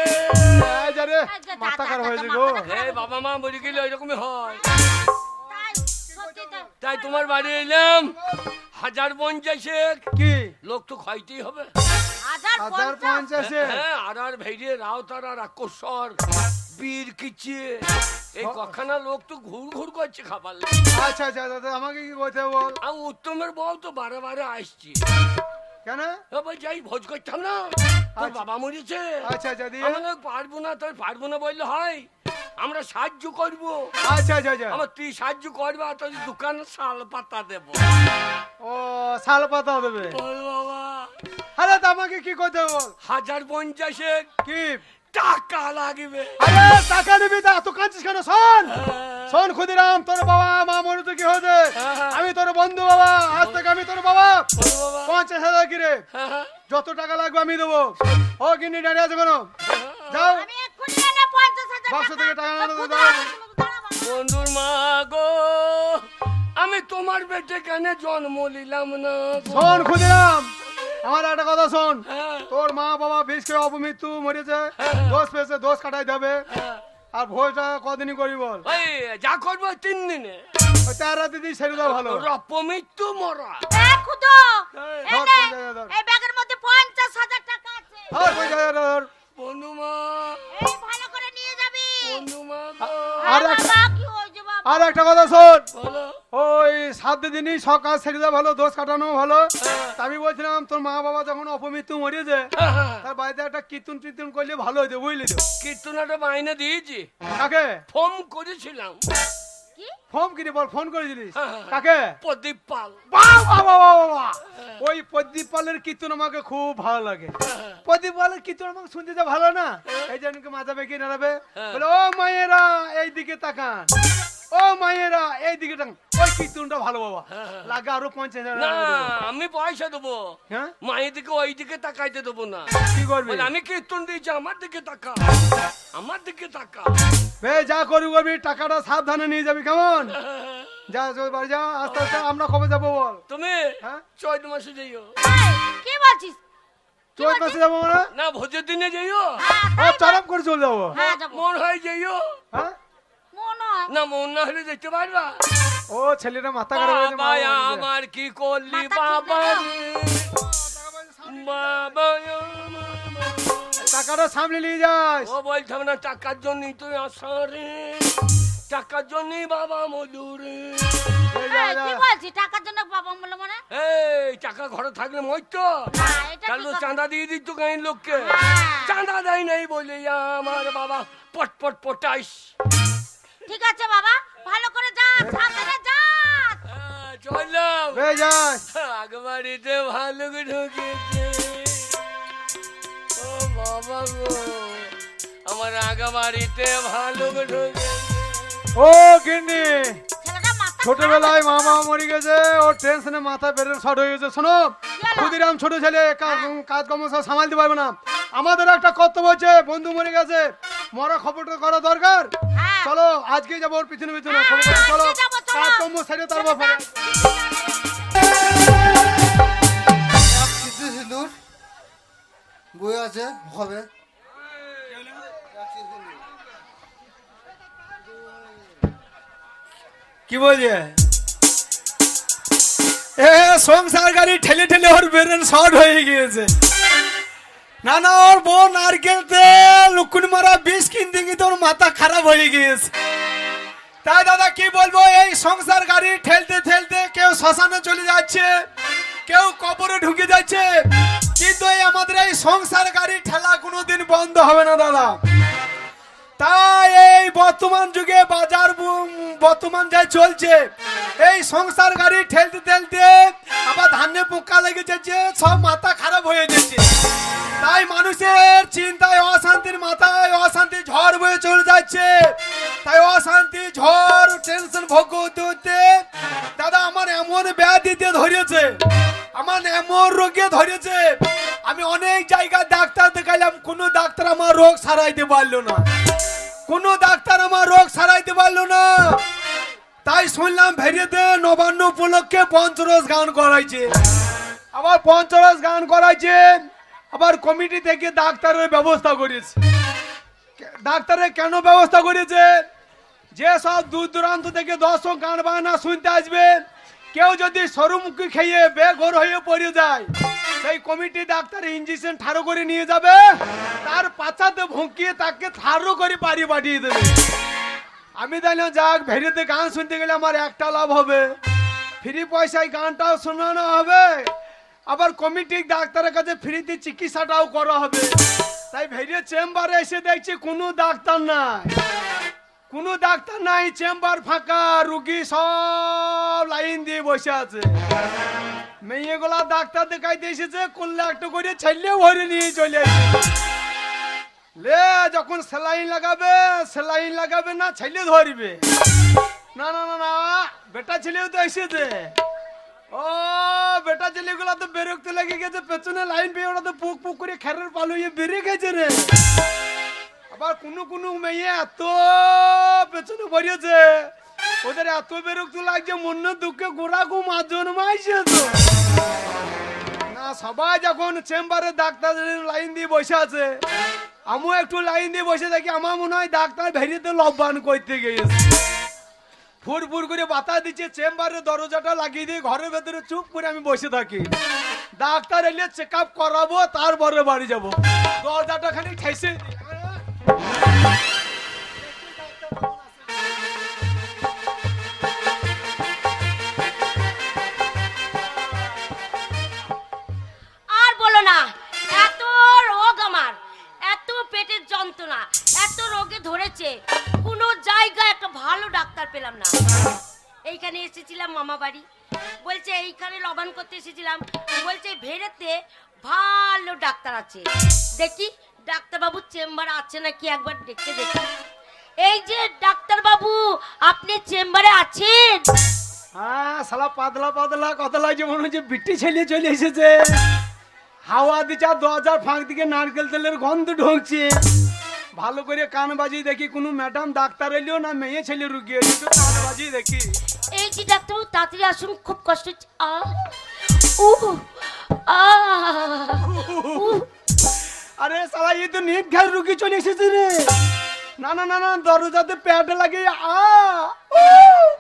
এই যা রে, মাথা খারাপ হয়েছে গো। এই বাবা মা বলে গেলে ওইরকমই হয়। তাই সত্যি তাই। তাই তোমার বাড়ি এলাম 1050 কি লোক তো খাইতেই হবে। 1050 হ্যাঁ আর ভেড়ে রাউতার আর আকস্বর বীর কিচে এই কখানা লোক তো ঘুর ঘুর করছে খাবার লেগে। আচ্ছা আচ্ছা দাদা আমাকে কি করতে হবে বল। আর উত্তমের বউ তো বারে বারে আসছি, কেন এবার যাই ভোজ করতাম না, তোর বাবা মরেছে। আচ্ছা আচ্ছা দিয়ে আমাদের পারবো না, তোর পারবো না বললে হয়, আমরা সাহায্য করবো। আচ্ছা আচ্ছা আচ্ছা আমার তুই সাহায্য করবে আর তোর দোকানে শাল পাতা দেবো। ও শাল পাতা দেবে। বল বাবা আরে তা আমাকে কি করতে হবে বল। 1050 কি টাকা লাগবে। আরে টাকা নিবি তা তো কাঁদছিস কেন শোন শোন ক্ষুদিরাম তোর বাবা মা মরে তো কি হয়েছে আমি তোর বন্ধু বাবা আজ থেকে আমি তোর বাবা বল বাবা 50,000 কিরে হ্যাঁ, যত টাকা লাগবে আমি দেবো ও কিনি দাঁড়িয়ে আছে কেন যাও আমি এক্ষুনি এনে 50,000 বাক্স থেকে টাকা আনো তো দাঁড়া, দাও। দাঁড়া বাবা। বন্ধুর মা গো আমি তোমার বেটে কেন জন্ম নিলাম না গো? শোন ক্ষুদিরাম আমার একটা কথা শোন হ্যাঁ, তোর মা বাবা বিষ খেয়ে অপমৃত্যু মরেছে দোষ পেয়েছে দোষ কাটাই দেবে হ্যাঁ। আর ভোজটা কদিনই করি বল ওই যা করবো 3 দিনে ওই 13 দিদি ছেড়ে দাও ভালো রপমৃত্যু মরা। এ খুদো, এই, এই ধর, নে, 50,000 ধর। এই ব্যাগের মধ্যে 50,000 টাকা আছে। আর 50,000 ধর। বন্ধু মা এই ভালো করে নিয়ে যাবি। বন্ধু মা গো আর হ্যাঁ একটা- বাবা, কি হয়েছে বাবা? আর একটা কথা শোন বলো ওই 7 দিনই সব কাজ ছেড়ে দেওয়া ভালো দোষ কাটানো ভালো তা আমি বলছিলাম তোর মা বাবা যখন অপমৃত্যু মরিয়েছে হ্যাঁ, হ্যাঁ। তার বাড়িতে একটা কীর্তন টির্তন করলে ভালো হইতো বুঝলি তো কীর্তনাটা বাইনে দিয়েছি, কাকে ফোন করেছিলাম। কি? ফোন কিনে বল ফোন করেছিলিস হ্যাঁ। কাকে প্রদীপ পাল। বাহ, বাহ, বাহ, বাহ, বাহ, বাহ। ওই প্রদীপ পালের কীর্তন আমাকে খুব ভালো লাগে প্রদীপ পালের কীর্তন আমাকে শুনতে যা ভালো না এই জনকে মাথা বেঁকে নাড়াবে বলে ও মায়েরা এই দিকে তাকান ও মায়েরা এই দিকে তাকান ওই কীর্তনটা ভালো বাবা লাগে আরো 50,000 না টাকা দেবো। আমি পয়সা দেবো, হ্যাঁ মায়ের দিকে ওই দিকে তাকাইতে দেবো না। কি করবি বলে, আমি কীর্তন দিয়েছি আমার দিকে তাকা, আমার দিকে তাকা। বে যা করবি করবি টাকাটা সাবধানে নিয়ে যাবি কেমন যা চল বাড়ি যা আস্তে আস্তে আমরা কবে যাবো বল তুমি হ্যাঁ 14 মাসে যাইও এই, কি বলছিস? চোদ্দ মাসে যাবো না না, ভোজের দিনে যাইও হ্যাঁ, ও চরম করে চলে যাবো হ্যাঁ যাবো। মন হয় যাইও হ্যাঁ মনে হয়। না, মন না হলে যেতে পারবা। ও ছেলেটা মাথা খারাপ হয়েছে বাবা আমার কি করলি মাথা ঠিক বাবা নেই রে, বাবা আমার। টাকাটা সামনে নিয়ে যাস ও বলতাম না টাকার জন্যই তুই আসা রে, টাকার জন্যই বাবা মজুরে। এই যা, এই, যা। কি বলছিস? টাকার জন্য বাবা বলে মানে? এই টাকা ঘরে থাকলে মরতো, না, এটা তাহলে ঠিক তো কথা। চাঁদা দিয়ে দিত গাঁয়ের লোককে। হ্যাঁ। চাঁদা দেয় নাই বলে আমার বাবা পট পট পটাইস। ঠিক আছে বাবা, ভালো করে যা, সাবধানে যা। চললাম বে যাস আগবাড়িতে ভালুক ঢুকেছে। ও বাবা গো, আমার আগাবাড়িতে ভালুক ঢুকেছে। ও গিন্নি ছেলেটা মাথা ছোটবেলায় মামা মরে গেছে ওর টেনশনে মাথা বেড়ে শর্ট হয়ে গেছে শোনো ক্ষুদিরাম ছোট ছেলে কাজকর্ম সব সামালতে পারবে না আমাদের একটা কর্তব্য হচ্ছে বন্ধু মরে গেছে মরা খবরটা করা দরকার হ্যাঁ। চলো আজকে যাবো ওর পিছনে পিছনে হ্যাঁ, খবর করতে চলো আজকে যাবো, চলো। কাজকর্ম সেরে তারপর ফেরে। সিদ্ধি সিঁদুর বই আছে হবে কি বলছে এ সংসার গাড়ি ঠেলে ঠেলে ওর বেরেন শর্ট হয়ে গিয়েছে না না ওর বউ নারকেল তেল লুকুন মারা বিষ কিনতে কিনতে ওর মাথা খারাপ হয়ে গিয়েছে তাই দাদা কি বলবো এই সংসার গাড়ি ঠেলতে ঠেলতে কেউ শ্মশানে চলে যাচ্ছে কেউ কবরে ঢুকে যাচ্ছে কিন্তু এই আমাদের এই সংসার গাড়ি বন্ধ হবে না দাদা। তাই এই বর্তমান যুগে বাজার বর্তমান যা চলছে, এই সংসার গাড়ি ঠেলতে ঠেলতে আবার ধানে পোকা লেগে যাচ্ছে, সব মাথা খারাপ হয়ে যাচ্ছে। তাই মানুষের চিন্তায় অশান্তির মাথায় অশান্তি ঝড় বয়ে চলে যাচ্ছে। তাই অশান্তি ঝড় টেনশন ভোগ করতে হতে দাদা আমার এমন ব্যাধিতে ধরেছে, আমার এমন রোগে ধরেছে, আমি অনেক জায়গায় ডাক্তার দেখাইলাম, কোনো ডাক্তার আমার রোগ সারাইতে পারলো না, কোনো ডাক্তার আমার রোগ সারাইতে পারলো না। তাই শুনলাম ভেরিয়েতে নবান্ন উপলক্ষে পঞ্চরস গান করাইছে, আবার পঞ্চরস গান করাইছে, আবার কমিটি থেকে ডাক্তারের ব্যবস্থা করেছে। ডাক্তারের কেন ব্যবস্থা করেছে? যে সব দূর দূরান্ত থেকে দর্শক গান বাজনা শুনতে আসবে, কেউ যদি সরুমুখী খেয়ে বেঘর হয়ে পড়ে যায়, সেই কমিটি ডাক্তার ইঞ্জেকশন ঠাড়ো করে নিয়ে যাবে, তার পাছাতে ভুঁকিয়ে তাকে ঠাড়ো করে বাড়ি পাঠিয়ে দেবে। আমি জানলাম যাক ভেরিতে গান শুনতে গেলে আমার একটা লাভ হবে, ফ্রি পয়সায় গানটাও শোনানো হবে, আবার কমিটি ডাক্তারের কাছে ফ্রিতে চিকিৎসাটাও করা হবে। তাই ভেরিয়ে চেম্বারে এসে দেখছি কোনো ডাক্তার নাই, কোনো ডাক্তার নাই, চেম্বার ফাঁকা, রুগী সব লাইন দিয়ে বসে আছে। মেয়েগুলা ডাক্তার দেখাইতে এসেছে, করলে একটা করে ছেলে ভরে নিয়ে চলে আসে। লে যখন সেলাইন লাগাবে না ছেলে ধরবে, না না না না বেটা ছেলেও তো এসেছে। ও বেটা ছেলেগুলা তো বেরোতে লেগে গেছে, পেছনে লাইন পেয়ে ওরা তো পুক পুক করে খেরের পালু বেরিয়ে গেছে রে। আবার কোনো কোনো মেয়ে এত পেছনে বেরিয়েছে, ওদের এত বিরক্ত লাগছে, মনে দুঃখে গোড়া গু মা জন্মাইছে তো না। সবাই যখন চেম্বারে ডাক্তার লাইন দিয়ে বসে আছে, আমিও একটু লাইন দিয়ে বসে থাকি, আমার মনে হয় ডাক্তার ভেরিতে লব্বান করতে গিয়েছে। ফুরফুর করে বাতা দিচ্ছে, চেম্বারের দরজাটা লাগিয়ে দিয়ে ঘরের ভেতরে চুপ করে আমি বসে থাকি। ডাক্তার এলে চেক আপ করাবো, তারপরে বাড়ি যাবো। দরজাটা খালি ঠেসে দিই। আর বলো না, এত রোগ আমার, এত পেটের যন্ত্রণা, এত রোগে ধরেছে, কোনো জায়গায় একটা ভালো ডাক্তার পেলাম না। এইখানে এসেছিলাম মামা বাড়ি, বলছে এইখানে লবান করতে এসেছিলাম, বলছে ভেড়েতে ভালো ডাক্তার আছে, দেখি ডাক্তার বাবু চেম্বার আছে নাকি একবার দেখতে দেখি। এই যে ডাক্তার বাবু, আপনি চেম্বারে আছেন? হ্যাঁ শালা পাতলা পাতলা কথা লাগছে, মনে হচ্ছে বিটি ছেলে চলে এসেছে। হাওয়া দিচ্ছে, দরজার ফাঁক দিকে নারকেল তেলের গন্ধ ঢুকছে। ভালো করে কান বাজিয়ে দেখি কোনো ম্যাডাম ডাক্তার এলো না মেয়ে ছেলে রুগী এলো, একটু কান বাজিয়ে দেখি। এই যে ডাক্তারবাবু তাড়াতাড়ি আসুন, খুব কষ্ট হচ্ছে। উহ আরে শালা এই তো নেট ঘাট রুগী চলে এসেছে রে। না না না না দরজাতে প্যাড লাগিয়ে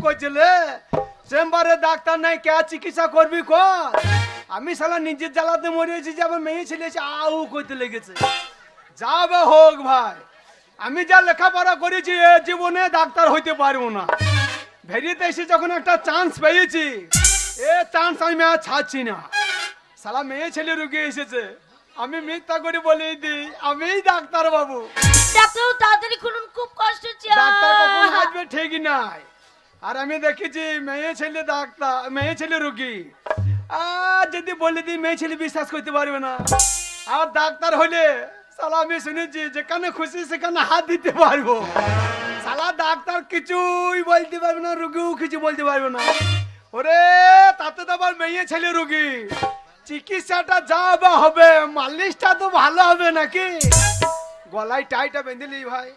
কইছিলে চেম্বারে ডাক্তার নাই, কে চিকিৎসা করবি কর। আমি শালা নিজের জ্বালাতে মরেছি, যে আবার মেয়ে ছেলে এসে কইতে লেগেছে। যাবে হোক ভাই, আমি যা লেখাপড়া করেছি এ জীবনে ডাক্তার হইতে পারবো না। ভেরিতে এসে যখন একটা চান্স পেয়েছি, এ চান্স আমি আর ছাড়ছি না। শালা মেয়ে ছেলে রুগী এসেছে, আমি মিথ্যা করে বলেই দিই আমি ডাক্তার বাবু। ডাক্তারবাবু তাড়াতাড়ি খুলুন, খুব কষ্ট হচ্ছে। ডাক্তার কখন আসবে ঠিকই নাই। আর আমি দেখেছি মেয়ে ছেলে ডাক্তার, মেয়ে ছেলে রুগী, আর যদি বলে দিই মেয়ে ছেলে বিশ্বাস করতে পারবে না। আর ডাক্তার হলে শালা আমি শুনেছি যেখানে খুশি সেখানে হাত দিতে পারবো। শালা ডাক্তার কিছুই বলতে পারবে না, রুগীও কিছু বলতে পারবে না। ওরে তাতে তো আবার মেয়ে ছেলে রুগী, চিকিৎসাটা যা বা হবে, মালিশটা তো ভালো হবে নাকি। গলায় টাইটা বেঁধেলি ভাই।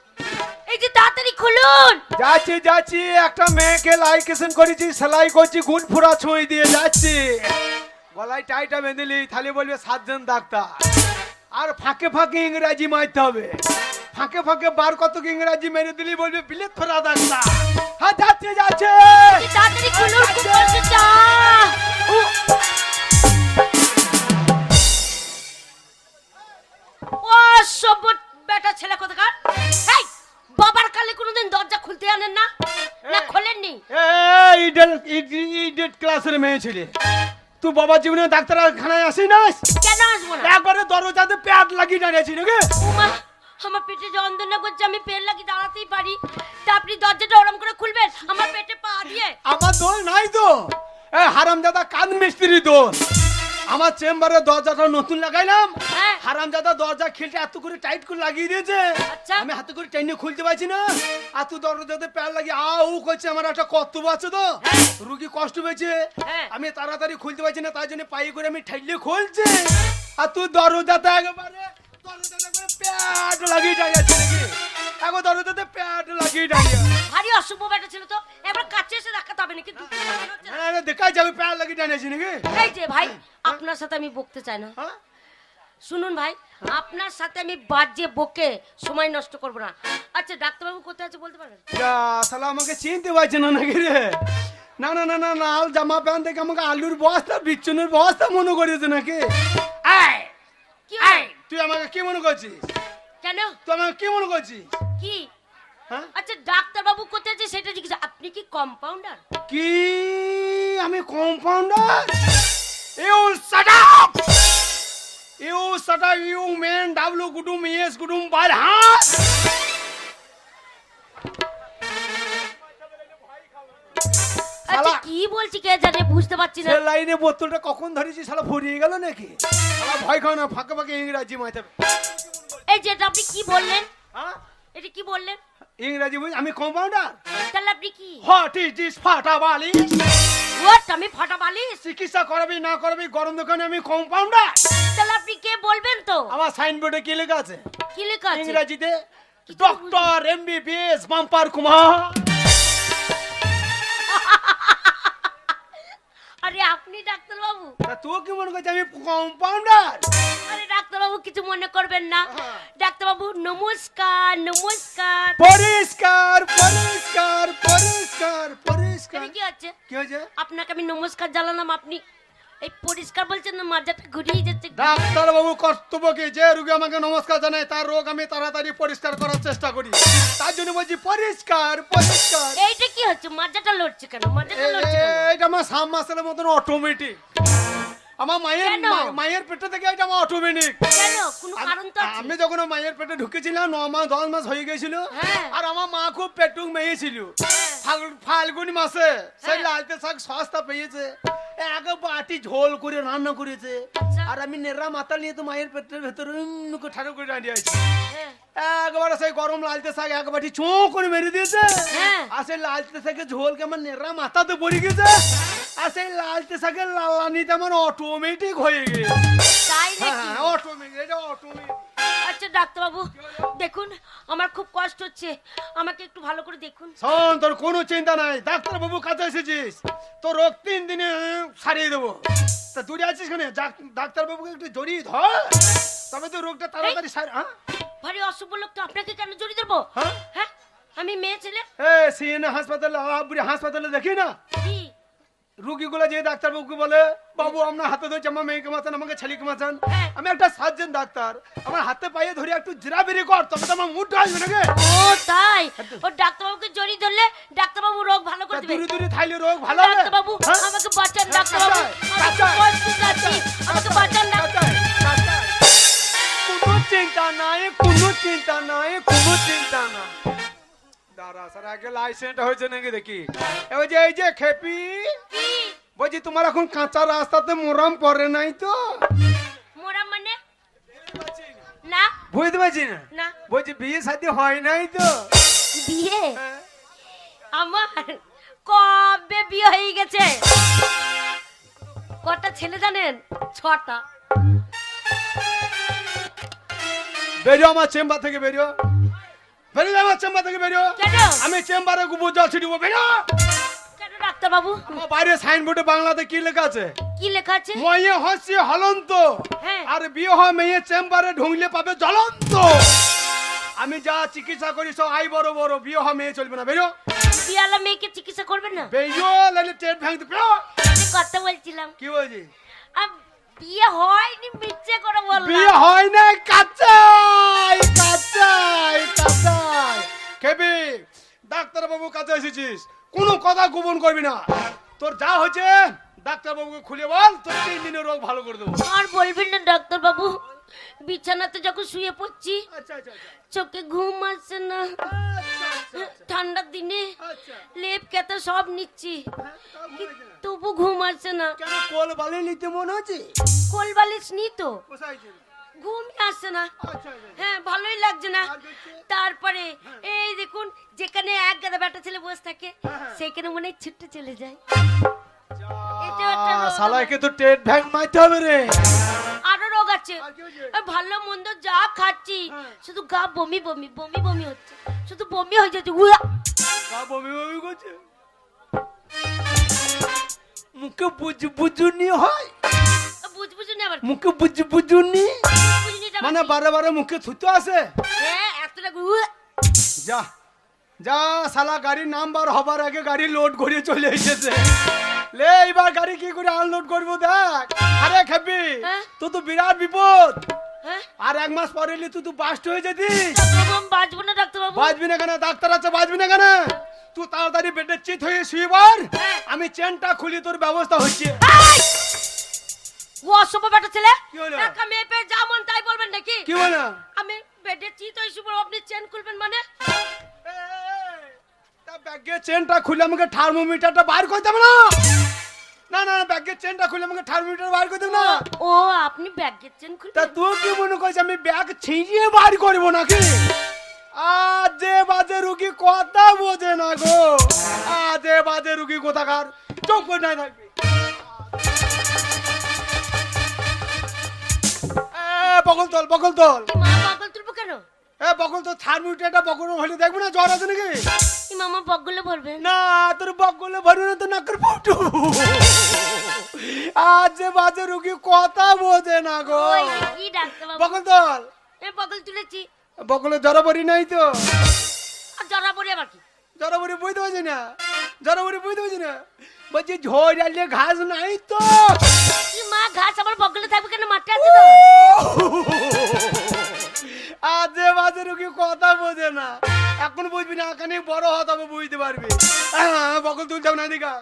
এই যে তাড়াতাড়ি খুলুন। যাচ্ছি যাচ্ছি, একটা মেয়েকে লাইকেশন করেছি, সেলাই করছি, গুণ ফুরা ছুঁই দিয়ে যাচ্ছি। গলায় টাইটা বেঁধেলি, তাহলে বলবে 7 জন ডাক্তার। আর ফাঁকে ফাঁকে ইংরাজি মারতে হবে, ফাঁকে ফাঁকে বার কত ইংরাজি মেরে দিলি বলবে বিলেত ফেরা ডাক্তার। হ্যাঁ যাচ্ছে যাচ্ছে, এই যে তাড়াতাড়ি খুলুন, খুব কষ্ট হচ্ছে। ও সব বেটা ছেলে কোথাকার, এই বাবার কালে কোনোদিন দরজা খুলতে জানেন না, না খোলেননি? ইডিয়েট ক্লাসের মেয়ে ছেলে, তুই বাবা জীবনে ডাক্তারখানায় আসি না? কেন আসবো না? একবারে দরজাতে প্যাড লাগিয়ে দাঁড়িয়েছি নাকি? উমা, আমার পেটে যন্ত্রণা করছে, আমি পেট লাগি দাঁড়াতেই পারি, তা আপনি দরজাটা ওরম করে খুলবেন আমার পেটে পা দিয়ে? আমার দোষ নাই তো, এই হারামজাদা কান মিস্ত্রি দোষ। আমার চেম্বারে দরজাটা নতুন লাগাইলাম, হ্যাঁ। হারামজাদা দরজা খিলটা এত করে টাইট করে লাগিয়ে দিয়েছে, আচ্ছা। আমি হাতে করে টেনে খুলতে পারছি না। আর তুই দরজাতে প্যাড লাগিয়ে উ করছে, আমার একটা কর্তব্য আছে তো, রুগী কষ্ট পেয়েছে, হ্যাঁ। আমি তাড়াতাড়ি খুলতে পারছি না, তার জন্য পায়ে করে আমি ঠেলে খুলছি। আর তুই দরজাতে একেবারে প্যাড লাগিয়ে দাঁড়িয়েছে নাকি? এখন দরজাতে প্যাড লাগিয়ে দাঁড়িয়ে ভারী অশুভ ব্যাটা ছিল তো, এবার কাছে এসে দেখাতে হবে নাকি? দেখাই যাবে প্যাড লাগিয়ে দাঁড়িয়েছি নাকি? এই যে ভাই, আপনার সাথে আমি বকতে চাই না। হ্যাঁ? শুনুন ভাই, আপনার সাথে আমি বাজে বকে সময় নষ্ট করব না। আচ্ছা ডাক্তারবাবু কোথায় আছে বলতে পারবেন? যা শালা আমাকে চিনতে পারছে না নাকি রে? না না না না লাল জামা প্যান্ট দেখে আমাকে আলুর বস্তা বিচ্ছুনের বস্তা মনে করেছে নাকি? আয় কি হলো? আয়, তুই আমাকে কি মনে করছিস? কেন? তুই আমাকে কি মনে করছিস? কি? হ্যাঁ? আচ্ছা ডাক্তারবাবু কোথায় আছে সেটা জিজ্ঞেস, আপনি কি কম্পাউন্ডার? কি আমি compounder? You shut up, you shut up, you man, W গুডুম এস গুডুম বাই হাত। আচ্ছা কি বলছি কে জানে, বুঝতে পারছি না। সে লাইনে বোতলটা কখন ধরেছি শালা ফুরিয়ে গেল নাকি? শালা ভয় খাও না, ফাঁকে ফাঁকে ইংরাজি মাইতে। এই যে এটা আপনি কি বললেন? হ্যাঁ এটা কি বললেন? ইংরাজি বুঝ, আমি কম্পাউন্ডার। তাহলে আপনি কি? হোয়াট ইজ দিস ফাটাবালি? হোয়াট? আমি ফাটাবালিশ? চিকিৎসা করাবি না করাবি গরম দোকানে আমি কম্পাউন্ডার। তাহলে আপনি কে বলবেন তো? আমার সাইনবোর্ডে কি লেখা আছে কি লেখা আছে? ইংরাজিতে? Doctor MBBS bumper Kumar. আরে আপনি ডাক্তারবাবু? তা তুই কি মনে করছিস আমি কম্পাউন্ডার? আরে ডাক্তারবাবু কিছু মনে করবেন না। ডাক্তারবাবু নমস্কার নমস্কার। পরিষ্কার পরিষ্কার পরিষ্কার পরিষ্কার। এটা কি হচ্ছে? কি হয়েছে? আপনাকে আমি নমস্কার জানালাম, আপনি এই পরিষ্কার বলছেন না, মাজাটা ঘুরিয়ে যাচ্ছে। ডাক্তার বাবু কর্তব্য কি, যে রোগী আমাকে নমস্কার জানায় তার রোগ আমি তাড়াতাড়ি পরিষ্কার করার চেষ্টা করি, তার জন্য বলছি পরিষ্কার পরিষ্কার। এইটা কি হচ্ছে? মাজাটা লড়ছে কেন? মাজাটা লড়ছে কেন? এটা আমার সাম মাসের মতন অটোমেটিক। আমার কেন? মায়ের পেটে থেকে এটা আমার অটোমেটিক। কেন? কোনো কারণ তো আছে? আমি যখন মায়ের পেটে ঢুকেছিলাম 9 মাস 10 মাস হয়ে গেছিল, হ্যাঁ। আর আমার মা খুব পেটুক মেয়েছিল। ফাল্গুনি মাসে সেই হ্যাঁ। লালতে শাক সস্তা পেয়েছে, এক বাটি ঝোল করে রান্না করেছে, আচ্ছা। আর আমি নেড়া মাথা নিয়ে তো মায়ের পেটের ভেতরে ঠাড়ো করে দাঁড়িয়ে আছি। হ্যাঁ। একবারে সেই গরম লালতে শাক এক বাটি চো করে মেরে দিয়েছে, হ্যাঁ। আর সেই লালতে শাকের ঝোলকে আমার নেড়া মাথাতে পড়ে গেছে, আর সেই লালতে শাকের লালানিতে আমার অটোমেটিক হয়ে গেছে। তাই নাকি? হ্যাঁ অটোমেটিক, এটা অটোমেটিক। আচ্ছা ডাক্তারবাবু দেখুন, আমার খুব কষ্ট হচ্ছে, আমাকে একটু ভালো করে দেখুন। শোন, তোর কোনো চিন্তা নাই, ডাক্তার বাবু কাছে এসেছিস, তোর রোগ 3 দিনে সারিয়ে দেবো। তা দূরে আছিস কেন? ডাক্তার বাবুকে একটু জড়িয়ে ধর, তবে তো রোগটা তাড়াতাড়ি সারে। হ্যাঁ ভারী অশুভ লোক তো, আপনাকে কেন জড়িয়ে ধরবো? হ্যাঁ? হ্যাঁ, আমি মেয়ে ছেলে। সিএনএ হাসপাতালে আলাপুরি হাসপাতালে দেখি না কি? রুগীগুলো যে ডাক্তার বাবুকে বলে, বাবু আপনার হাতে ধরছে আমার মেয়েকে মাচান, আমাকে ছেলেকে মাচান। হ্যাঁ। আমি একটা সার্জন ডাক্তার, আমার হাতে পায়ে ধরে একটু জিরাবিরি কর, তবে তো আমার মুডটা আসবে নাকি? ও তাই? ও ডাক্তারবাবুকে জড়িয়ে ধরলে ডাক্তারবাবু রোগ ভালো করে দিবে। দূরে দূরে থাইলে রোগ ভালো হবে। ডাক্তারবাবু হ্যাঁ? আমাকে বাঁচান, ডাক্তারবাবু আমি খুব কষ্টে যাচ্ছি, আমাকে বাঁচান ডাক্তার। কোনো চিন্তা নাই, কোনো চিন্তা নাই, কোনো চিন্তা না। দাঁড়া স্যার, আগে লাইসেন্স হয়েছে নাকি দেখি। এবার যে এই যে খেপি কি? বলছি, তোমার এখন কাঁচা রাস্তাতে মোরাম পড়ে নাই তো? মোরা মানে? না বুঝতে পারছি না। না। বলছি বিয়ে শাদী হয় নাই তো? বিয়ে? হ্যাঁ। আমার কবে বিয়ে হয়ে গেছে। কটা ছেলে জানেন? 6টা। বেরিও আমার চেম্বার থেকে, বেরিও বেরিয়ে আমার চেম্বার থেকে বেরিও। কেন? আমি চেম্বারে গোবর জল ছিটিব, বেরিও। কেন ডাক্তারবাবু? আমার বাইরে সাইনবোর্ডে বাংলাতে কি লেখা আছে? কি লেখা আছে? ময়ে হসি হলন্ত, হ্যাঁ। আর বিয়ে হয় মেয়ে চেম্বারে ঢুকলে পাবে জ্বলন্ত। আমি যা চিকিৎসা করি সব আই বড় বড়, বিয়ে হয় মেয়ে চলবে না, বেরো। বিয়ালা মেয়েকে চিকিৎসা করবেন না? বেরিও, লাইলে টেট ভাঙতে, বেরো। আমি কথা বলছিলাম। কি বলছি? বিয়ে হয়নি, মিথ্যে করে বললাম। বিয়ে হয় না, কাঁচাই কাঁচাই কাঁচাই। খেবি ডাক্তার বাবু কাছে এসেছিস, কোনো কথা গোপন করবি না। তোর যা হয়েছে ডাক্তার বাবুকে খুলে বল, তোর 3 দিনের রোগ ভালো করে দেবো। আর বলবেন না ডাক্তার বাবু, বিছানাতে যখন শুয়ে পড়ছি আচ্ছা আচ্ছা আচ্ছা চোখে ঘুম আসছে না। ঠান্ডার দিনে আচ্ছা। লেপ কেটে সব নিচ্ছি, তবু ঘুম আসছে না। কেন কোল বালি নিতে মনে হচ্ছে? কোল বালিশ নি তো, কোথায় ছিল? ঘুমই আসছে না। আচ্ছা আচ্ছা। হ্যাঁ, ভালোই লাগছে না। তারপরে এই দেখুন, যেখানে এক গাদা বেটা ছেলে বসে থাকে সেখানে মনে হয় ছুটে চলে যায়। এটা একটা রোগ। শালাকে তো টেট ভ্যাং মারতে হবে রে। আরো রোগ আছে। আর কি হয়েছে? ভালো মন্দ যা খাচ্ছি শুধু গা বমি বমি বমি বমি হচ্ছে, শুধু বমি হয়ে যাচ্ছে। উয়া! গা বমি বমি করছে। মুখে বুঝুনি হয়, বুঝবুঝুনি আবার মুখে বুঝুনি বুঝিনি এটা আবার মানে কি? বারে বারে মুখে থুতে আসে। হ্যাঁ, এতটা উয়া! যা যা শালা, গাড়ির নাম্বার হবার আগে গাড়ি লোড করে চলে এসেছে। লে এবার গাড়ি কি করে আনলোড করবো দেখ। আরে খাবি হ্যাঁ? তো তো বিরাট বিপদ। হ্যাঁ, আর 1 মাস পরে এলে তুই তো বাস্ট হয়ে যেতি। ডাক্তারবাবু, আমি বাঁচবো না ডাক্তারবাবু। বাঁচবি না কেন? ডাক্তার আছে, বাঁচবি না কেন? তুই তাড়াতাড়ি বেডে চিত হয়ে শুয়ে পড়, হ্যাঁ। আমি চেনটা খুলি, তোর ব্যবস্থা হচ্ছে। ও অসভ্য বেটা ছেলে, কি হলো? একটা মেয়ে পেয়ে যা মন তাই বলবেন নাকি? কি বলে? আমি বেডে চিত হয়ে শুবো, আপনি চেন খুলবেন মানে? তা ব্যাগের চেনটা খুলে আমাকে থার্মোমিটারটা বার করতে হবে না? না না, ব্যাগের চেনটা খুলে আমাকে থার্মোমিটার বার করতে হবে না? ও, আপনি ব্যাগের চেন তা খুলবেন? তুই কি মনে করছিস আমি ব্যাগ ছিঁড়িয়ে বার করবো নাকি? আজে বাজে রুগী কথা বোঝে না গো, আজে বাজে রুগী কোথাকার। চোখ করে নাই থাকবি। বকল তোল, বকল তোল। কি মা, বগল তুলবো কেন? বকল তো থার্মোমিটারটা বকল হলে দেখবো না জ্বর আছে নাকি? কি মামা বগলে ভরবেন? না, তোর বকলে ভরবে না তো নাকের ফুটু। আজে বাজে রুগী কথা বোঝে না গো। ওই যে কি ডাক্তারবাবু, বকল তোল। বগল তুলেছি। বকলে জড়াবড়ি নাই তো? আর জরা পড়ে আবার কি? জড়াবড়ি বুঝতে পারছি না, জড়াবড়ি বুঝতে পারছি না। বলছি ঝড় আলে ঘাস নাই তো? কি মা, ঘাস আমার বগলে থাকবে কেন? মাঠে আছে তো। আজে বাজে রুগী কথা বোঝে না। এখন বুঝবি না, এখানে বড় হওয়া তবে বুঝতে পারবি। বকল তুল যাও না, দিকা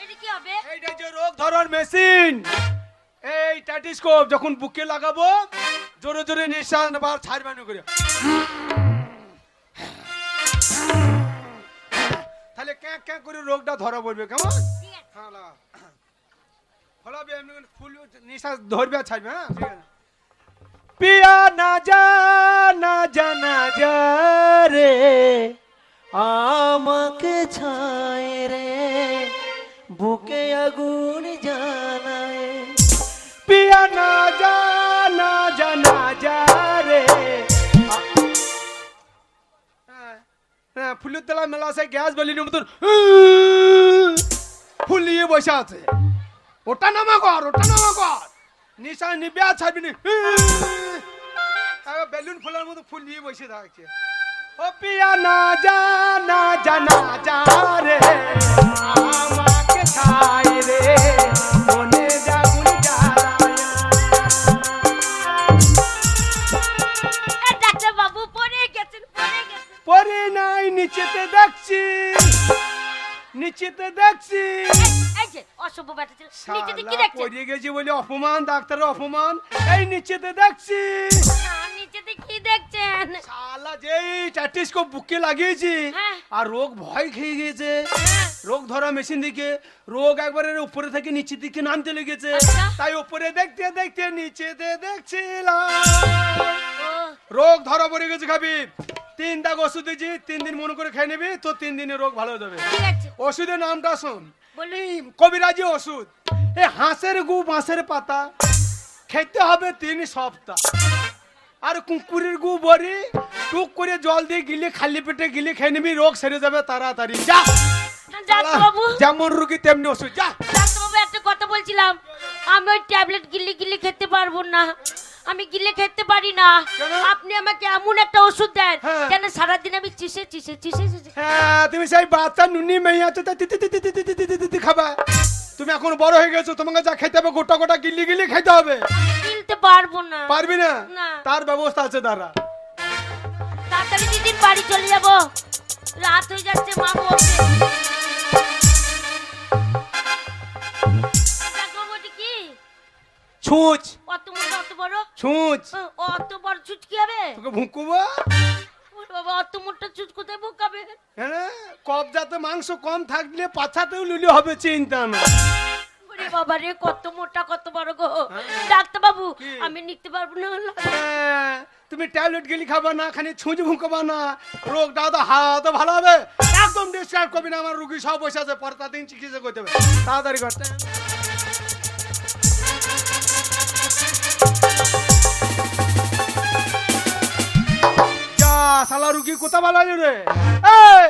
এটা কি হবে? এইটা যে রোগ ধরার মেশিন, এই স্ট্যাটিস্কোপ যখন বুকে লাগাবো জোরে জোরে নিঃশ্বাস নেবার ছাড়বানো করে, তাহলে ক্যাঁ ক্যাঁ করে রোগটা ধরা পড়বে। কেমন? ঠিক আছে। হ্যাঁ লাগা। ফলাবে এমনি ফুল নিঃশ্বাস ধরবে আর ছাড়বে। হ্যাঁ, ঠিক আছে। পিয়া না যা না জানা যা রে, আমাকে ছায় রে, বুকে আগুন জ্বালায়। পিয়া না যা না জানা যা রে। হ্যাঁ, ফুলের তেলা মেলা আছে, গ্যাস বেলির মতন ফুলিয়ে বসে আছে। ওটা নামা কর, ওটা নামা কর, নিশা নিবে আর ছাড়বি নি। বেলুন ফুলার মতো ফুল নিয়ে বসে থাকছে। ও পিয়া না যা না জানা যা রে, আমাকে ছাই রে, মনে জাগুন জ্বালায়। এ ডাক্তারবাবু, পড়ে গেছেন, পড়ে গেছেন। পরে নাই, নিচেতে দেখছি, নিচেতে দেখছি। এই যে অসভ্য বেটা ছেলে, নিচেতে কি শালা দেখছেন? পড়ে গেছি বলে অপমান, ডাক্তারের অপমান। এই নিচেতে দেখছি। নিচেতে কি দেখছেন? শালা যেই স্ট্যাটিস্কোপ বুকে লাগিয়েছি হ্যাঁ। আর রোগ ভয় খেয়ে গিয়েছে। রোগ ধরা মেশিন দিকে রোগ একবারে উপরে থেকে নিচের দিকে নামতে লেগেছে। আচ্ছা। তাই উপরে দেখতে দেখতে নিচেতে দেখছিলাম। ও, রোগ ধরা পড়ে গেছে। খাবি 3 দাগ ওষুধ দিয়েছি, 3 দিন মনে করে খেয়ে নিবি, তো 3 দিনে রোগ ভালো হয়ে যাবে। ঠিক আছে, ওষুধের নামটা শোন, বলুন। কবিরাজি ওষুধ। এই হাঁসের গু বাঁশের পাতা খেতে হবে 3 সপ্তাহ। আর কুকুরের গু বড়ি টুক করে জল দিয়ে গিলে, খালি পেটে গিলে খেয়ে নিবি, রোগ সেরে যাবে তাড়াতাড়ি। যা ডাক্তারবাবু, যেমন রুগী তেমনি ওষুধ। যা। ডাক্তারবাবু, একটা কথা বলছিলাম, আমি ওই ট্যাবলেট গিলে গিলে খেতে পারবো না। আমি গিলে খেতে পারি না। কেন? আপনি আমাকে এমন একটা ওষুধ দেন হ্যাঁ। যেন সারাদিন আমি চিসে চিসে চিসে চিসে। হ্যাঁ, তুমি সেই বাচ্চা নুনি মেয়ে তো খাবা। তুমি এখন বড় হয়ে গেছো, তোমাকে যা খেতে হবে গোটা গোটা গিলি গিলি খেতে হবে। গিলতে পারবো না। পারবি না? না। তার ব্যবস্থা আছে দাঁড়া। তাড়াতাড়ি দিদির বাড়ি চলে যাবো, রাত হয়ে যাচ্ছে, মা বলছে। ছুঁচ অত মোটা অত বড় ছুঁচ অত বড় চুচ কি হবে? তোকে ভুকুবো। ওরে বাবা, অত মোটা চুচ কোথায় বোকাবে? হ্যাঁ, কবজাতে মাংস কম থাকলে পাছাতেও লুলি হবে, চিন্তা না। ওরে বাবা রে, কত মোটা কত বড় গো। ডাক্তার বাবু, কি? আমি নিতে পারবো না। হ্যাঁ, তুমি ট্যাবলেট গেলি খাবা না, খানি ছুঁচ ভুকবা না, রোগটা তো তো ভালো হবে। একদম ডিসকাউন্ট করবি না, আমার রুগী সব বসে আছে, পরে তার দিন চিকিৎসা করতে হবে, তাড়াতাড়ি করতে। যা শালা রুগী কোথা ভালো রে? এই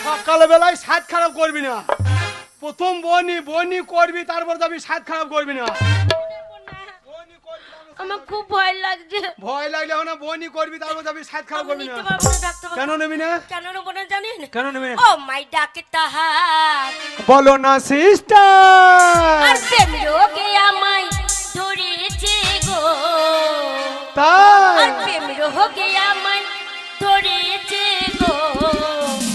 সকালবেলায় স্বাদ খারাপ করবি না, প্রথম বনি বনি করবি, তারপর যাবি, স্বাদ খারাপ করবি না। বনি করবি, আমার খুব ভয় লাগছে। ভয় লাগলে হবে না, বনি করবি, তারপর যাবি, স্বাদ খারাপ আমি করবি না। নিতে পারবো না ডাক্তার বাবু। কেন নেবি না? কেন নেবো না জানেন? কেন নেবি না? ও মাই ডাক্তার, বলো না সিস্টার। আর প্রেম রোগে আমায় ধরেছে গো, তাই আর প্রেম রোগে আমায় ধরেছে গো।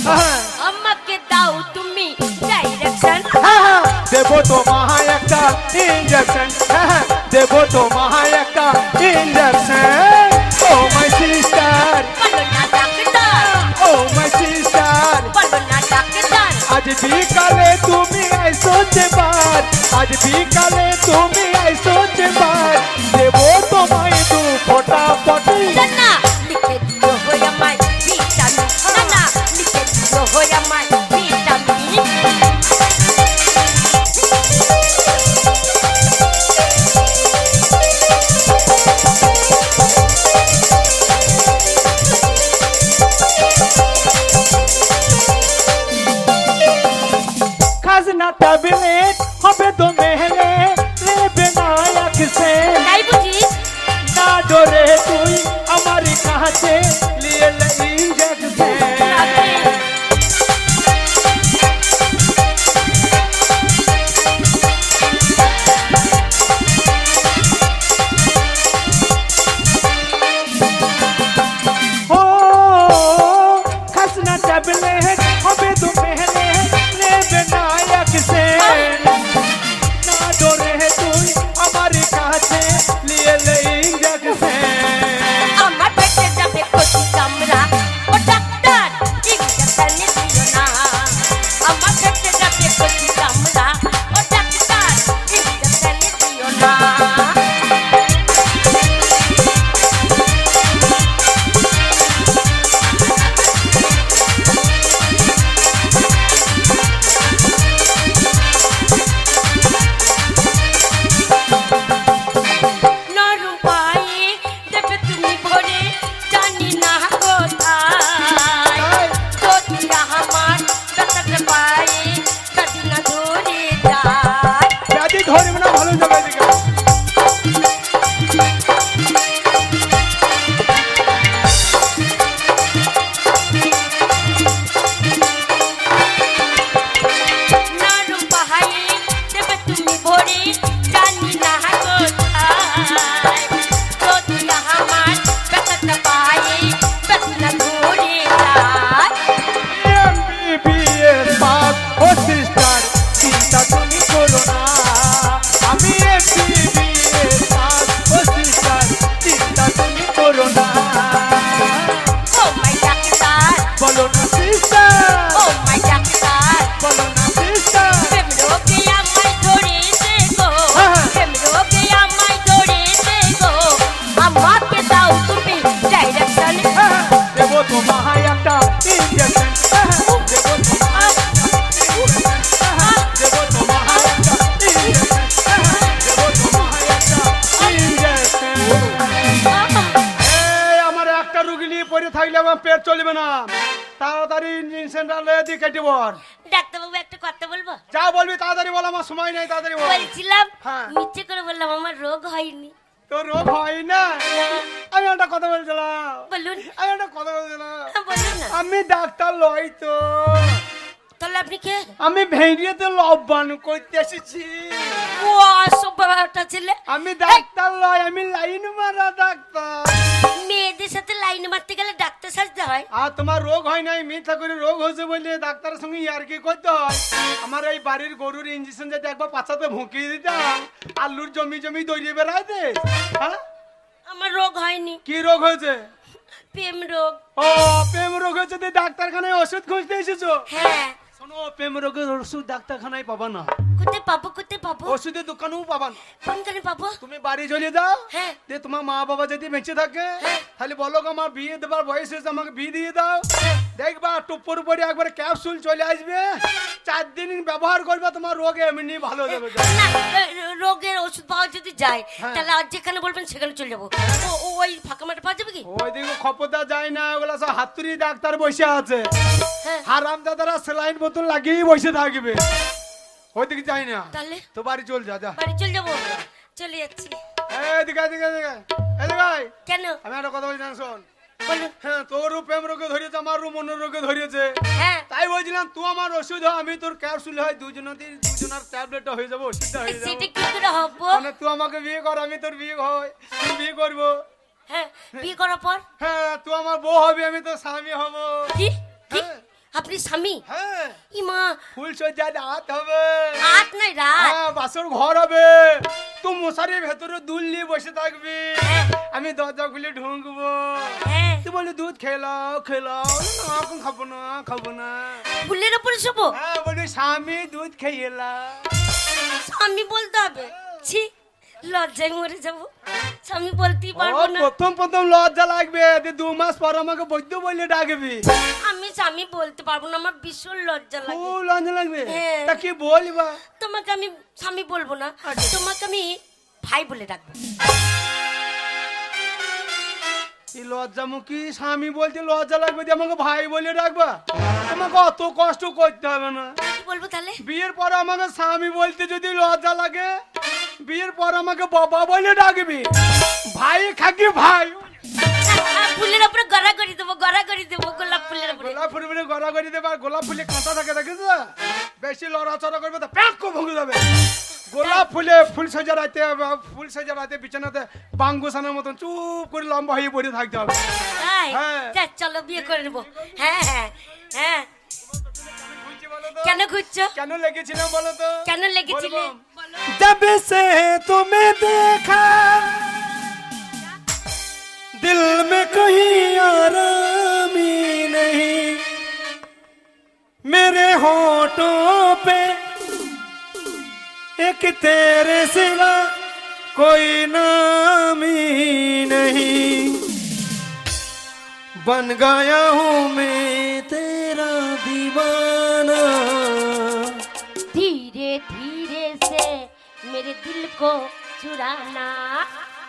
হ্যাঁ, আমাকে দাও তুমি ডাইরেকশন। হ্যাঁ, দেবো তোমায় একটা ইঞ্জেকশন, হ্যাঁ, দেবো তোমায় একটা ইঞ্জেকশন। ও মাই সিস্টার, বলো না ডাক্তার, ও মাই সিস্টার, বলো না ডাক্তার। আজ বিকালে তুমি আইসো চেম্বার, আজ বিকালে তুমি আইসো চেম্বার, দেবো তোমায় দু ফোঁটা পটি। না লিখে দিও হয়ে আমায় ভিটামিন, না লিখে দিও হয়ে আমায় ভিটামিন। খাজনা ট্যাবলেট হবে তো মেহলে, লেবে না একসে, তাই বুঝি? না ডরে তুই আমার কাছে লিয়ে লে ইঞ্জেকশন। ও খাজনা ট্যাবলেট হবে তো মেহলে, লেবে না একসে, না ডরে তুই আমার কাছে লিয়ে লে ইঞ্জেকশন। আমার পেটে যাবে কচি কামড়া, ও ডাক্তার ইঞ্জেকশন দিও না। আমার পেটে যাবে কচি কামড়া, ও ডাক্তার ইঞ্জেকশন দিও না। নরম পায়ে দেবে তুমি ভরে, জানি না কোথায়। যদি আমার ব্যথাটা পায়ে যদি না ধরে যায়। ব্যাধি ধরবে না, ভালো যাবে এদিকে। নরম পায়ে দেবে তুমি ভরে, জানি না কোথায়। যদি আমার ব্যথাটা পায়ে যদি না ধরে যায়। MBBS পাস ও সিস্টার, চিন্তা তুমি করো না, আমি MBBS পাস ও সিস্টার, চিন্তা তুমি করো না। ও মাই ডাক্তার, বলো না সিস্টার, ও মাই ডাক্তার। বলো না সিস্টার। প্রেম রোগে আমায় ধরেছে গো, প্রেম রোগে আমায় ধরেছে গো। আমাকে দাও তুমি ডাইরেকশন। দেবো তোমায় একটা ইঞ্জেকশন, দেবো তোমায় দেবো তোমায় একটা ইঞ্জেকশন, দেবো তোমায় একটা ইঞ্জেকশন। এই আমার একটা রুগী নিয়ে পড়ে থাকলে আমার পেট চলবে না, তাড়াতাড়ি ইঞ্জেকশনটা লয়ে দিয়ে কেটে বল। ডাক্তারবাবু একটা কথা বলবো? যা বলবি তাড়াতাড়ি বল, আমার সময় নেই, তাড়াতাড়ি বল। বলছিলাম হ্যাঁ। মিথ্যে করে বললাম আমার রোগ হয়নি। তোর রোগ হয় না? আমি একটা কথা বলছিলাম, বলুন, আমি একটা কথা বলছিলাম, বলুন না। আমি ডাক্তার লই তো। তাহলে আপনি কে? আমি ভেড়িয়াতে লবণ করতে এসেছি। ও অসভ্যটা ছেলে। আমি ডাক্তার লয়, আমি লাইন মারা ডাক্তার। মেয়েদের সাথে লাইন মারতে গেলে ডাক্তার সাজতে হয়? আর তোমার রোগ হয় নাই, মিথ্যা করে রোগ হয়েছে বলে ডাক্তারের সঙ্গে ইয়ার্কি করতে হয়। আমার এই বাড়ির গরুর ইঞ্জেকশন যদি একবার পাছাতে ভুঁকিয়ে দিতাম, আলুর জমি জমি দৌড়িয়ে বেড়াইতে। হ্যাঁ, আমার রোগ হয়নি। কি রোগ হয়েছে? প্রেম রোগ। ও, প্রেম রোগ হয়েছে, তুই ডাক্তারখানায় ওষুধ খুঁজতে এসেছো? হ্যাঁ। শোনো, প্রেম রোগের ওষুধ ডাক্তারখানায় পাবা না, কোথায় পাবো, কোথায় পাবো? ওষুধের দোকানেও পাবা না। কোনখানে পাবো? তুমি বাড়ি চলে যাও। হ্যাঁ। যে তোমার মা বাবা যদি বেঁচে থাকে, হ্যাঁ। তাহলে বলো গো, আমার বিয়ে দেবার বয়স হয়েছে, আমাকে বিয়ে দিয়ে দাও। দেখবা টুপুর উপরে একবার ক্যাপসুল চলে আসবে, 4 দিন ব্যবহার করবে, তোমার রোগ এমনি ভালো হয়ে যাবে। না, রোগের ওষুধ পাওয়া যদি যায়, হ্যাঁ। তাহলে আর যেখানে বলবেন সেখানে চলে যাবো। ওই ফাঁকা মাঠে পাওয়া যাবে কি? ওইদিকে খপরদার যায় না, ওগুলা সব হাতুড়ি ডাক্তার বসে আছে। হ্যাঁ। হারাম দাদারা সেলাইন বোতল লাগিয়ে বসে থাকবে, ওইদিকে যাই না। তাহলে তো বাড়ি চল যা, যা। বাড়ি চলে যাবো। চলে যাচ্ছি। এদিকে এদিকে এদিকে, এদিকে ভাই, কেন? আমি একটা কথা বলছি, শোন। বলুন। হ্যাঁ, তোরও প্রেম রোগে ধরেছে, আমারও মনের রোগে ধরেছে। হ্যাঁ। তাই বলছিলাম, তুই আমার ওষুধ হয়, আমি তোর ক্যাপসুল হয়, দুজনের ট্যাবলেটটা হয়ে যাবো, ওষুধটা হয়ে যাবো। সেটা কি করে হবো? মানে তুই আমাকে বিয়ে কর, আমি তোর বিয়ে হয়, তুই বিয়ে করবো। হ্যাঁ, বিয়ে করার পর? হ্যাঁ, তুই আমার বউ হবি, আমি তোর স্বামী হব। কি কি? হ্যাঁ। আপনি স্বামী? হ্যাঁ, ইমা, ফুল সজ্জা রাত হবে। রাত নাই রাত। হ্যাঁ, বাসর ঘর হবে, তুই মশারির ভেতরে দুল নিয়ে বসে থাকবি, আমি দরজা খুলে ঢুকবো। হ্যাঁ। তুই বলি দুধ খেলাও খেলাও, না এখন খাবো না, খাবো না। ফুলের উপরে শোবো? হ্যাঁ, বলি স্বামী দুধ খেয়েলা। স্বামী বলতে হবে? ছি, লজ্জায় মরে যাবো। স্বামী বলতেই ও, পারবো না। প্রথম লজ্জা লাগবে, 2 মাস পর আমাকে বৈদ্য বললে ডাকবি। আমি স্বামী বলতে পারবো না, আমার ভীষণ লজ্জা লাগে। খুব লজ্জা লাগবে। হ্যাঁ। তা কি বলবা? তোমাকে আমি স্বামী বলবো না, তোমাকে আমি ভাই বলে ডাকবো। এই লজ্জামুখী স্বামী বলতে লজ্জা লাগবে, দিয়ে আমাকে ভাই বলে ডাকবা? তোমাকে অত কষ্ট করতে হবে না। কি বলবো তাহলে? বিয়ের পর আমাকে স্বামী বলতে যদি লজ্জা লাগে, বিয়ের পর আমাকে বাবা বলে ডাকবি, ভাই খাকি ভাই। ফুলের উপরে গড়া করে দেবো, গড়া করে দেবো, গোলাপ ফুলের উপরে। গোলাপ ফুলে গড়া করে দেবে, আর গোলাপ ফুলে কাঁটা থাকে, দেখিস? বেশি লড়াচড়া করবে তো প্যাক ভুগে যাবে। গোলাপ ফুলে ফুল সাজা রাতে বিছানাতে বাঙ্গুসানের মতন চুপ করে লম্বা হয়ে পড়ে থাকতে হবে। তাই? হ্যাঁ। যা, চলো বিয়ে করে নেবো। হ্যাঁ হ্যাঁ হ্যাঁ। বুঝছি বলো তো? কেন খুঁজছো? কেন লেগেছিলাম বলো তো? কেন লেগেছিলে? বলবো। जब से तुम्हें देखा दिल में कहीं आराम ही नहीं, मेरे होठों पे एक तेरे सिवा कोई नाम ही नहीं, बन गया हूँ मैं तेरा दीवाना। धीरे धीरे से मेरे दिल को चुराना।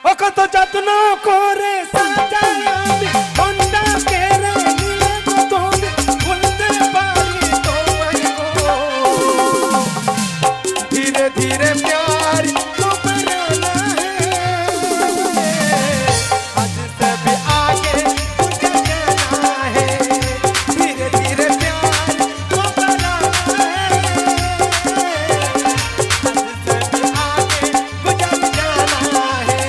ও কত যত্ন করে সাজাই আমি মনটা কেড়ে নিলে কত আমি ভুলতে পারি তোমায় গো। ধীরে ধীরে प्यार को बनाना है, आज से भी आगे मुझे जाना है, धीरे धीरे प्यार को बनाना है, आज से भी आगे मुझे जाना है।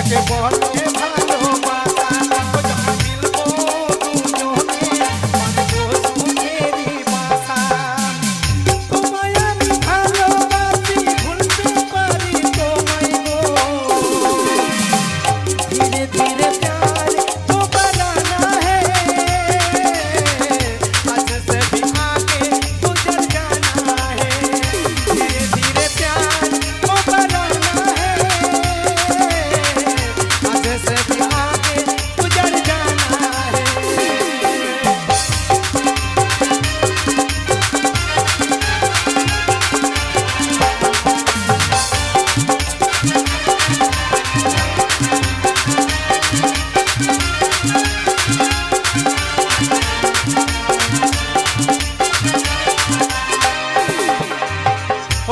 তাকে বলে ভালোবাসা। ও যখন মিলবো দুজনে বাঁধবো সুখেরই বাসা। তোমায় আমি ভালোবাসি, ভুলতে পারি তোমায় গো। धीरे धीरे प्यार तो बनाना है, आज से भी आगे गुजर जाना है। धीरे धीरे प्यार तो बनाना है, आज से भी आगे गुजर जाना है।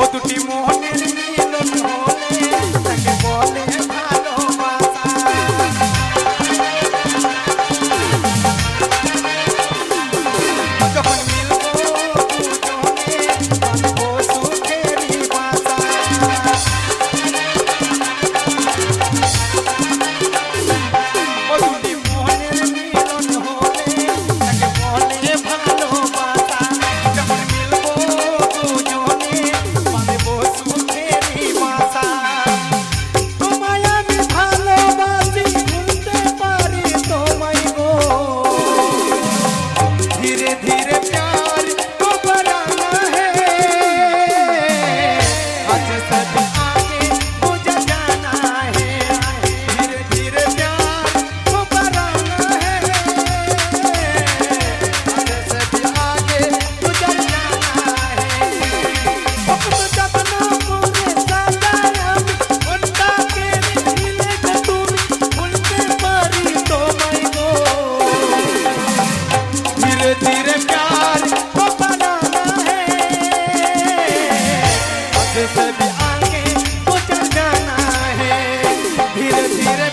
ও দুটি মোহনের মিলন হলে তাকে বলে ভালোবাসা। যখন মিলবো দুজনে বাঁধবো সুখেরই বাসা। ও দুটি মোহনের মিলন হলে তাকে বলে ভালোবাসা। যখন মিলবো দুজনে বাঁধবো সুখেরই বাসা। তোমায় আমি ভালোবাসি, ভুলতে পারি তোমায় গো। धीरे धीरे प्यार को बनाना है, आज से भी आगे गुजर जाना है। धीरे धीरे प्यार को बनाना है, आज से भी आगे गुजर जाना है। वक्त जब ना पूरे सादाराम उनका के मिले तुम भूलते पारी तुम्हारी गो। धीरे धीरे प्यार को बनाना है, आज से भी आगे गुजर जाना है। धीरे धीरे